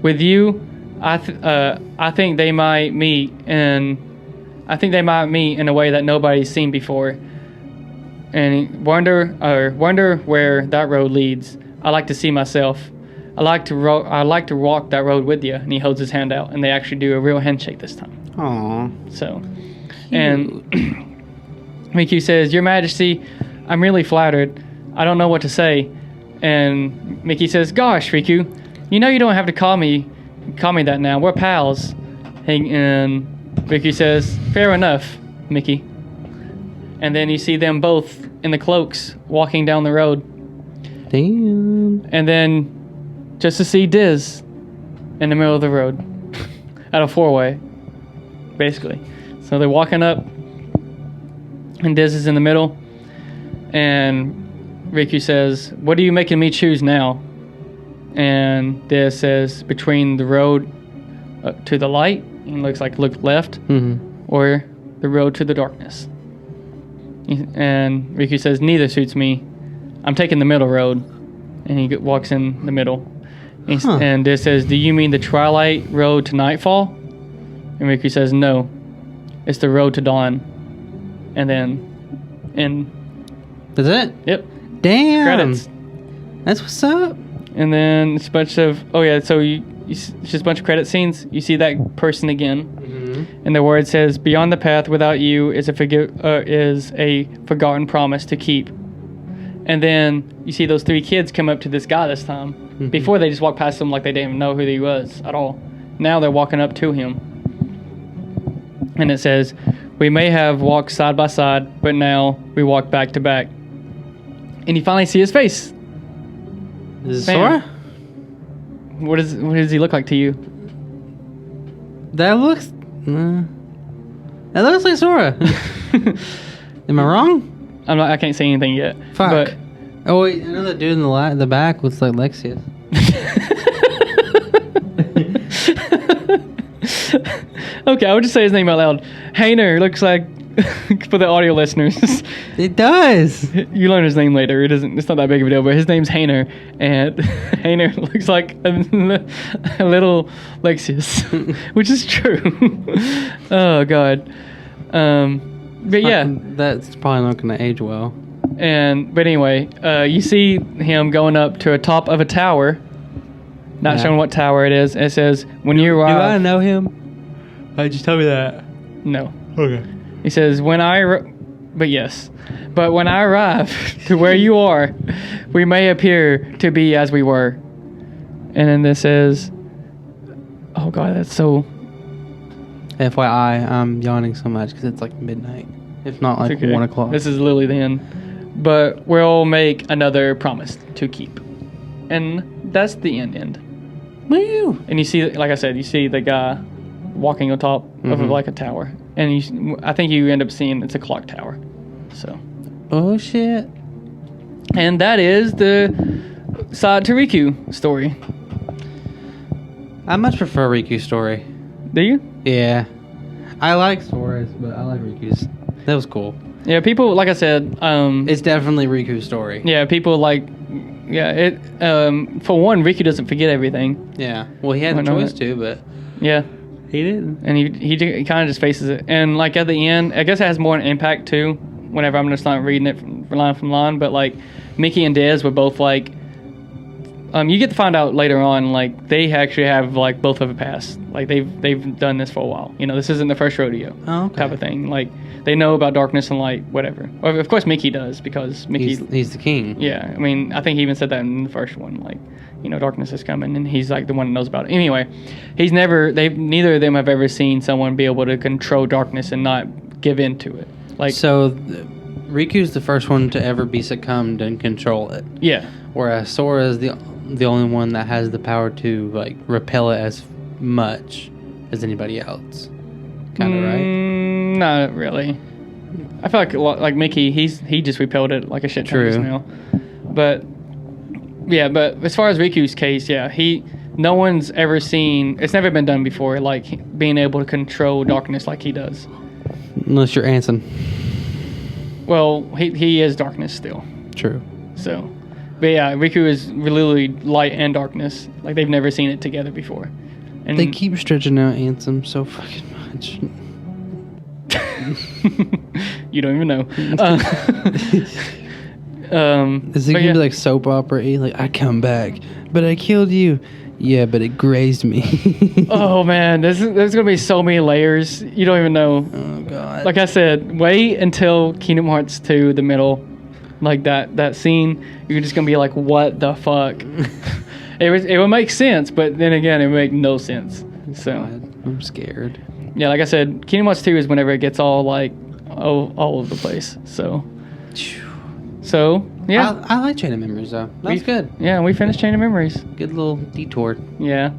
With you, I think they might meet in a way that nobody's seen before. And wonder where that road leads. I like to see myself. I like to walk that road with you. And he holds his hand out, and they actually do a real handshake this time. Aww. So, and Riku says, "Your Majesty, I'm really flattered. I don't know what to say." And Mickey says, "Gosh, Riku, you know you don't have to call me that now. We're pals." And Riku says, "Fair enough, Mickey." And then you see them both in the cloaks walking down the road. Damn. And then just to see Diz in the middle of the road at a four-way, basically. So they're walking up, and Diz is in the middle. And Riku says, "What are you making me choose now?" And Diz says, "Between the road to the light," and look left, or the road to the darkness. And Riku says, "Neither suits me. I'm taking the middle road." And he walks in the middle. And Diz says, "Do you mean the twilight road to nightfall?" And Riku says, "No. It's the road to dawn." And then, That's it? Yep. Damn. Credits. That's what's up. And then it's a bunch of, so it's just a bunch of credit scenes. You see that person again. And the word says, "Beyond the path without you is a forgotten promise to keep." And then you see those three kids come up to this guy this time. Before they just walked past him like they didn't even know who he was at all. Now they're walking up to him. And it says, "We may have walked side by side, but now we walk back to back." And you finally see his face. Is it Sora? What does he look like to you? That looks like Sora. Am I wrong? I can't say anything yet. Fuck. But, oh wait, I know that dude in the back looks like Lexius. Okay, I would just say his name out loud. Hainer looks like, for the audio listeners. It does. You learn his name later. It's not that big of a deal, but his name's Hainer, and Hainer looks like a little Lexius, which is true. Oh God. But yeah, that's probably not going to age well. But anyway, you see him going up to a top of a tower. Not showing what tower it is. It says, "When you arrive." Do I know him? Just tell me that. No. Okay. He says, but when I arrive to where you are, we may appear to be as we were. And then this says, oh God, that's so. FYI, I'm yawning so much because it's like midnight. If not like 1 o'clock. This is literally the end. But we'll make another promise to keep. And that's the end. Woo! And you see, like I said, you see the guy walking on top of like a tower. And I think you end up seeing it's a clock tower. So. Oh shit. And that is the side to Riku story. I much prefer Riku's story. Do you? Yeah. I like Sora's, but I like Riku's. That was cool. Yeah, people, like I said, it's definitely Riku's story. Yeah, people like, for one, Riku doesn't forget everything. Yeah. Well, he had the choice to, but. Yeah. He didn't. And he kind of just faces it. And like at the end, I guess it has more an impact too, whenever I'm just not reading it from line, but like Mickey and Diz were both like, you get to find out later on, like they actually have like both of a past. Like they've done this for a while. You know, this isn't the first rodeo type of thing. Like they know about darkness and light, whatever. Or of course Mickey does, because Mickey he's the king. Yeah, I mean, I think he even said that in the first one, like, you know, darkness is coming, and he's like the one that knows about it. Anyway, neither of them have ever seen someone be able to control darkness and not give in to it. Like, so Riku's the first one to ever be succumbed and control it. Yeah. Whereas Sora is the only one that has the power to like repel it as much as anybody else. Kind of right? Not really. I feel like Mickey, he just repelled it like a shit ton just now. But yeah, but as far as Riku's case, yeah, no one's ever seen. It's never been done before, like being able to control darkness like he does. Unless you're Anson. Well, he is darkness still. True. So, But yeah, Riku is literally light and darkness. Like, they've never seen it together before. And they keep stretching out Ansem so fucking much. You don't even know. Is it gonna be like soap opera-y? Like, I come back, but I killed you. Yeah, but it grazed me. Oh man, there's gonna be so many layers. You don't even know. Oh god. Like I said, wait until Kingdom Hearts 2, the middle, like that scene. You're just gonna be like, what the fuck? It would make sense, but then again, it would make no sense. So God, I'm scared. Yeah, like I said, Kingdom Hearts 2 is whenever it gets all like all over the place. So yeah. I like Chain of Memories though. That's good. Yeah, we finished Chain of Memories. Good little detour. Yeah.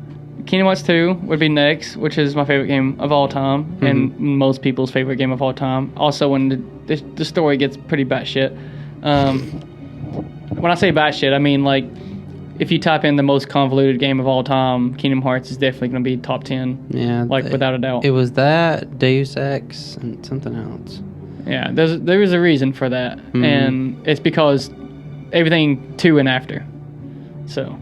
Kingdom Hearts 2 would be next, which is my favorite game of all time, and most people's favorite game of all time. Also, when the story gets pretty batshit. When I say batshit, I mean like if you type in the most convoluted game of all time, Kingdom Hearts is definitely going to be top 10. Yeah, like without a doubt. It was that, Deus Ex, and something else. Yeah, there is a reason for that, and it's because everything to and after. So,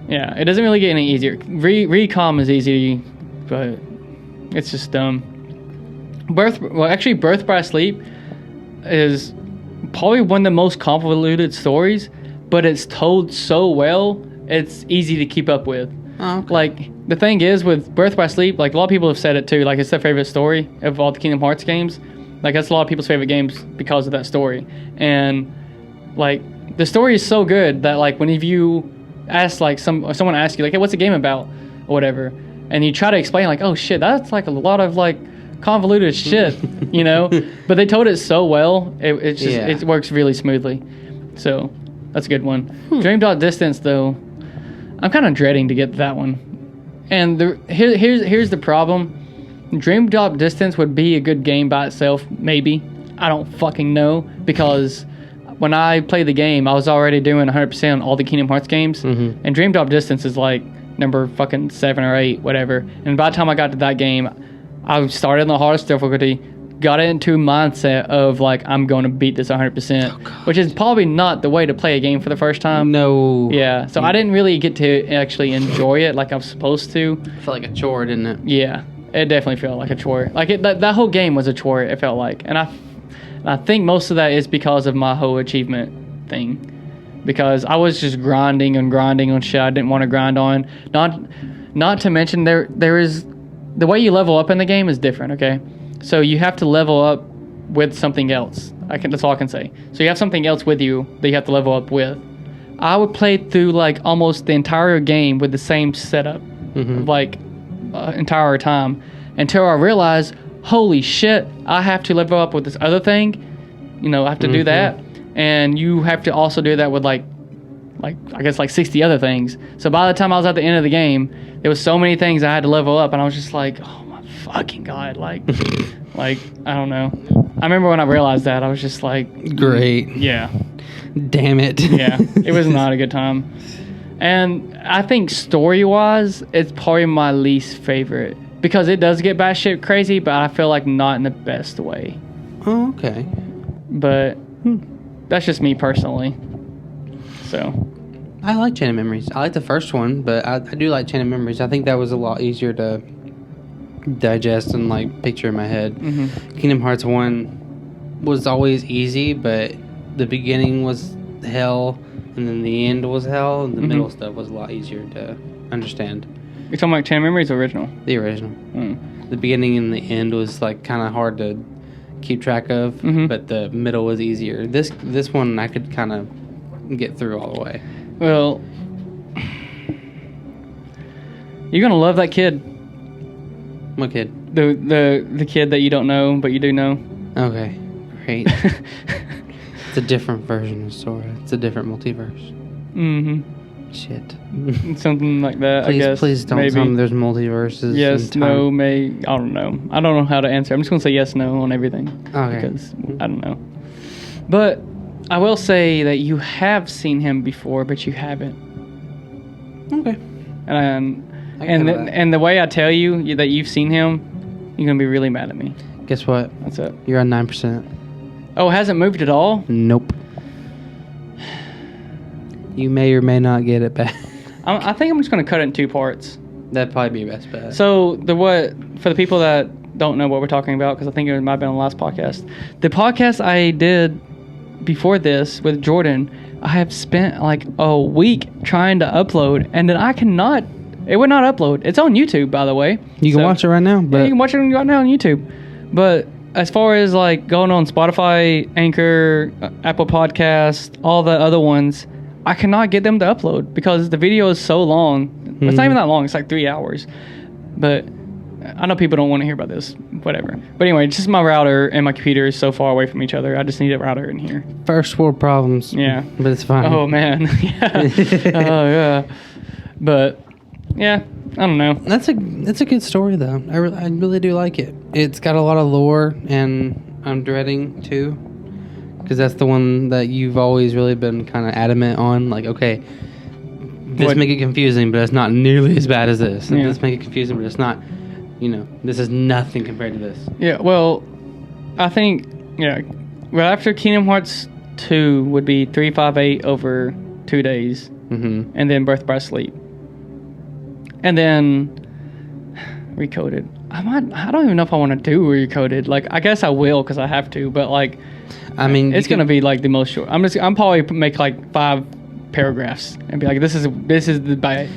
yeah, it doesn't really get any easier. Recom is easy, but it's just dumb. Birth by Sleep is probably one of the most convoluted stories, but it's told so well, it's easy to keep up with. Oh, okay. Like, the thing is, with Birth by Sleep, like, a lot of people have said it too, like, it's their favorite story of all the Kingdom Hearts games. Like, that's a lot of people's favorite games because of that story. And, like, the story is so good that, like, whenever you ask, like, someone asks you, like, hey, what's the game about? Or whatever. And you try to explain, like, oh, shit, that's, like, a lot of, like, convoluted shit, you know? But they told it so well, it works really smoothly. So, that's a good one. Dream Dot Distance, though, I'm kind of dreading to get that one. And here's the problem. Dream Drop Distance would be a good game by itself, maybe. I don't fucking know, because when I played the game, I was already doing 100% on all the Kingdom Hearts games, and Dream Drop Distance is like number fucking 7 or 8, whatever. And by the time I got to that game, I started in the hardest difficulty, got into a mindset of like, I'm going to beat this 100%, which is probably not the way to play a game for the first time. No. Yeah, so I didn't really get to actually enjoy it like I was supposed to. It felt like a chore, didn't it? Yeah, it definitely felt like a chore. Like that whole game was a chore, it felt like. And I think most of that is because of my whole achievement thing. Because I was just grinding on shit I didn't want to grind on. Not to mention there is... The way you level up in the game is different, okay? So you have to level up with something else. That's all I can say. So you have something else with you that you have to level up with. I would play through like almost the entire game with the same setup, like entire time, until I realized, holy shit, I have to level up with this other thing. You know, I have to do that, and you have to also do that with like I guess like 60 other things. So by the time I was at the end of the game, there was so many things I had to level up, and I was just like, oh my fucking god, like I don't know. I remember when I realized that, I was just like, great. Yeah. Damn it. Yeah, it was not a good time. And I think story-wise, it's probably my least favorite, because it does get batshit crazy, but I feel like not in the best way. Oh, okay. But that's just me personally. So I like Chain of Memories. I like the first one, but I do like Chain of Memories. I think that was a lot easier to digest and like picture in my head. Kingdom Hearts 1 was always easy, but the beginning was hell, and then the end was hell, and the middle stuff was a lot easier to understand. You're talking about Chain of Memories original? The original. The beginning and the end was like kind of hard to keep track of, but the middle was easier. This one I could kind of get through all the way. Well, you're gonna love that kid. What kid? The kid that you don't know, but you do know. Okay, great. It's a different version of Sora. It's a different multiverse. Shit. Something like that, I guess. Please don't tell me there's multiverses. Yes, no, may. I don't know. I don't know how to answer. I'm just gonna say yes, no on everything. Okay. Because I don't know. But I will say that you have seen him before, but you haven't. Okay. And the way I tell you that you've seen him, you're gonna be really mad at me. Guess what? What's up? You're on 9%. Oh, it hasn't moved at all? Nope. You may or may not get it back. I think I'm just going to cut it in 2 parts. That'd probably be your best bet. So, for the people that don't know what we're talking about, because I think it might have been on the last podcast. The podcast I did before this with Jordan, I have spent like a week trying to upload, and then it would not upload. It's on YouTube, by the way. You can watch it right now. But yeah, you can watch it right now on YouTube. But as far as like going on Spotify, Anchor, Apple Podcast, all the other ones, I cannot get them to upload because the video is so long. Mm-hmm. It's not even that long. It's like 3 hours. But I know people don't want to hear about this. Whatever. But anyway, just my router and my computer is so far away from each other. I just need a router in here. First world problems. Yeah. But it's fine. Oh, man. Yeah. Oh, yeah. But, yeah, I don't know. That's a good story, though. I really do like it. It's got a lot of lore, and I'm dreading, too. Because that's the one that you've always really been kind of adamant on. Like, okay, this make it confusing, but it's not nearly as bad as this. And this make it confusing, but it's not, this is nothing compared to this. Yeah, well, I think, right after Kingdom Hearts 2 would be 358 over 2 days. Mm-hmm. And then Birth by Sleep. And then Recoded. I don't even know if I want to do Recoded. Like, I guess I will because I have to, but like, I mean, it's gonna be like the most short. I'm probably make like 5 paragraphs and be like, this is the basis.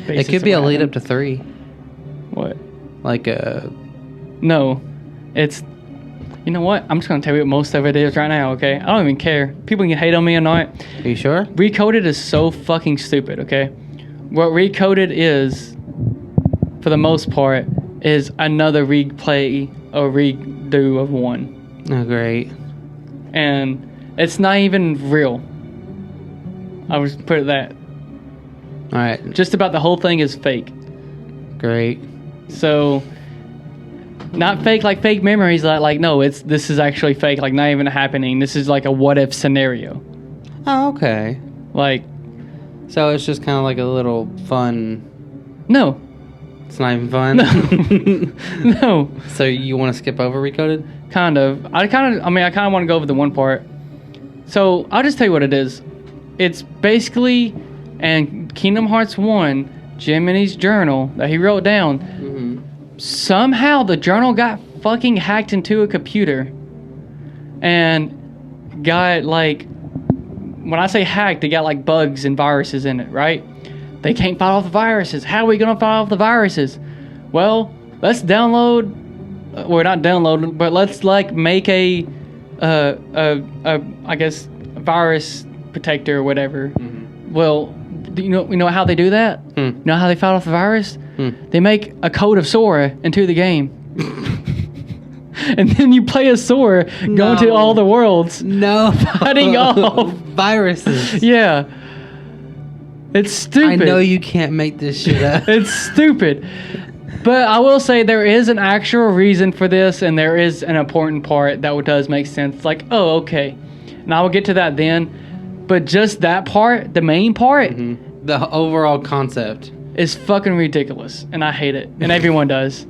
It could be a lead up to 3. What? Like No, it's. You know what? I'm just gonna tell you what most of it is right now. Okay, I don't even care. People can hate on me or not. Are you sure? Recoded is so fucking stupid. Okay, what Recoded is, for the most part, is another replay or redo of 1. Oh, great. And it's not even real. I would put it that. All right. Just about the whole thing is fake. Great. So, not fake like fake memories. Like no, this is actually fake. Like not even happening. This is like a what if scenario. Oh, okay. Like. So it's just kind of like a little fun. No. It's not even fun? No. No. So you want to skip over Recoded? Kind of. I kind of want to go over the one part. So, I'll just tell you what it is. It's basically in Kingdom Hearts 1, Jiminy's journal that he wrote down. Mm-hmm. Somehow the journal got fucking hacked into a computer. And got like... When I say hacked, they got like bugs and viruses in it, right? They can't fight off the viruses. How are we going to fight off the viruses? Well, let's download... Well, not download, but let's like make a I guess, virus protector or whatever. Mm-hmm. Well, you know how they do that? You know how they fight off the virus? They make a code of Sora into the game. And then you play as Sora going to all the worlds. No. Fighting off viruses. Yeah. It's stupid. I know you can't make this shit up. It's stupid. But I will say there is an actual reason for this, and there is an important part that does make sense. Like, oh, okay. And I will get to that then. But just that part, the main part... Mm-hmm. The overall concept. Is fucking ridiculous. And I hate it. And everyone does.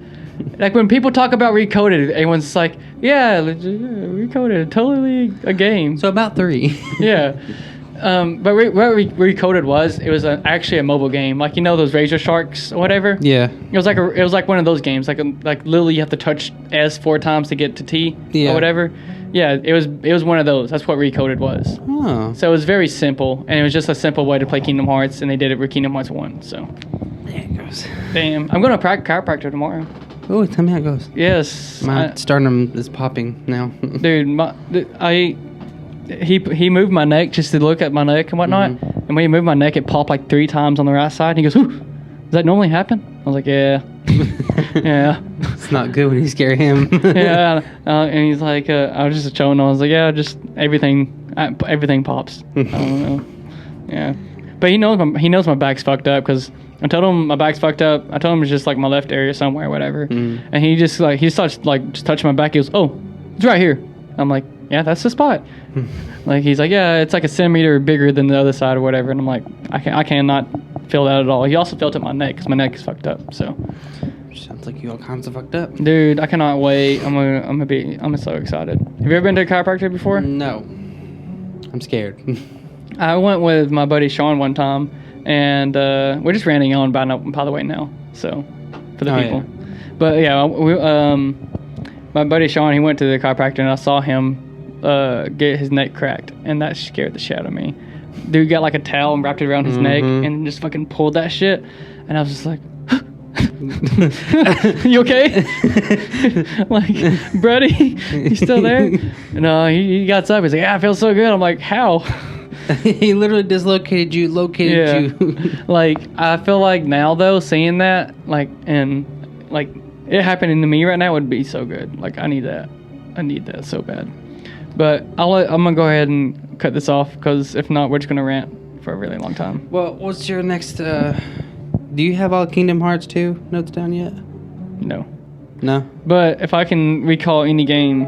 Like, when people talk about Recoded, everyone's like, yeah, Recoded, totally a game. So about 3. Yeah. But what Recoded was, it was actually a mobile game, like those Razor Sharks or whatever. Yeah. It was like one of those games, like literally you have to touch S 4 times to get to T or whatever. Yeah, it was one of those. That's what Recoded was. Oh. So it was very simple, and it was just a simple way to play Kingdom Hearts, and they did it with Kingdom Hearts 1. So. There it goes. Damn, I'm going to chiropractor tomorrow. Oh, tell me how it goes. Yes. My sternum is popping now. Dude, He moved my neck just to look at my neck and whatnot. Mm-hmm. And when he moved my neck, it popped like 3 times on the right side. And he goes, "Ooh, does that normally happen?" I was like, "Yeah." Yeah. It's not good when you scare him. Yeah. And he's like, I was just showing him. I was like, "Yeah, just everything pops." I don't know. Yeah. But he knows my back's fucked up because I told him my back's fucked up. I told him it's just like my left area somewhere or whatever. Mm. And he starts like just touching my back. He goes, "Oh, it's right here." I'm like, "Yeah, that's the spot." Like, he's like, "Yeah, it's like a centimeter bigger than the other side or whatever." And I'm like, I cannot feel that at all. He also felt it in my neck because my neck is fucked up. So sounds like you all kinds of fucked up, dude. I cannot wait. I'm so excited. Have you ever been to a chiropractor before? No, I'm scared. I went with my buddy Sean one time, and we're just ranting on by the way now. So for the people, but yeah, my buddy Sean, he went to the chiropractor, and I saw him get his neck cracked, and that scared the shit out of me. Dude got like a towel and wrapped it around his neck and just fucking pulled that shit, and I was just like, you okay? Like, Brody, you still there? No, he got up. He's like, yeah, I feel so good. I'm like, how? He literally located you. Like, I feel like now though, seeing that, like, and like it happening to me right now would be so good. Like, I need that so bad. But I'm gonna go ahead and cut this off, because if not, we're just gonna rant for a really long time. Well, what's your next? Do you have all Kingdom Hearts 2 notes down yet? No. But if I can recall any game,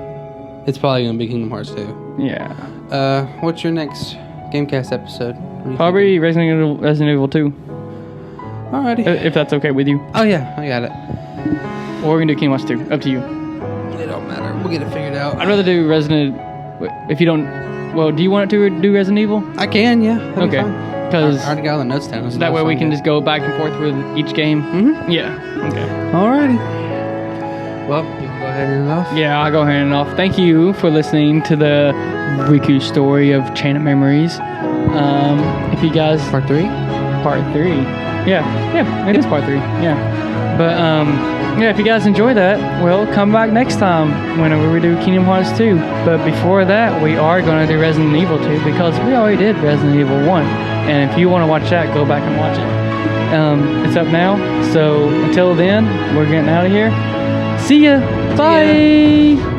it's probably gonna be Kingdom Hearts 2. Yeah. What's your next Gamecast episode? Probably Resident Evil 2. Alrighty. If that's okay with you. Oh yeah, I got it. Or we can do Kingdom Hearts 2. Up to you. It don't matter. We'll get it figured out. I'd rather do Resident. If you don't, well, do you want to do Resident Evil? I can, yeah. Okay. Because I already got all the notes down. So that way we can just go back and forth with each game. Mm-hmm. Yeah. Okay. Alrighty. Well, you can go ahead and end it off. Yeah, I'll go ahead and end it off. Thank you for listening to the Riku story of Chain of Memories. If you guys... Part 3? Part 3. Yeah, it is part 3. Yeah. But, yeah, if you guys enjoy that, well, come back next time whenever we do Kingdom Hearts 2. But before that, we are going to do Resident Evil 2, because we already did Resident Evil 1. And if you want to watch that, go back and watch it. It's up now. So until then, we're getting out of here. See ya. Bye.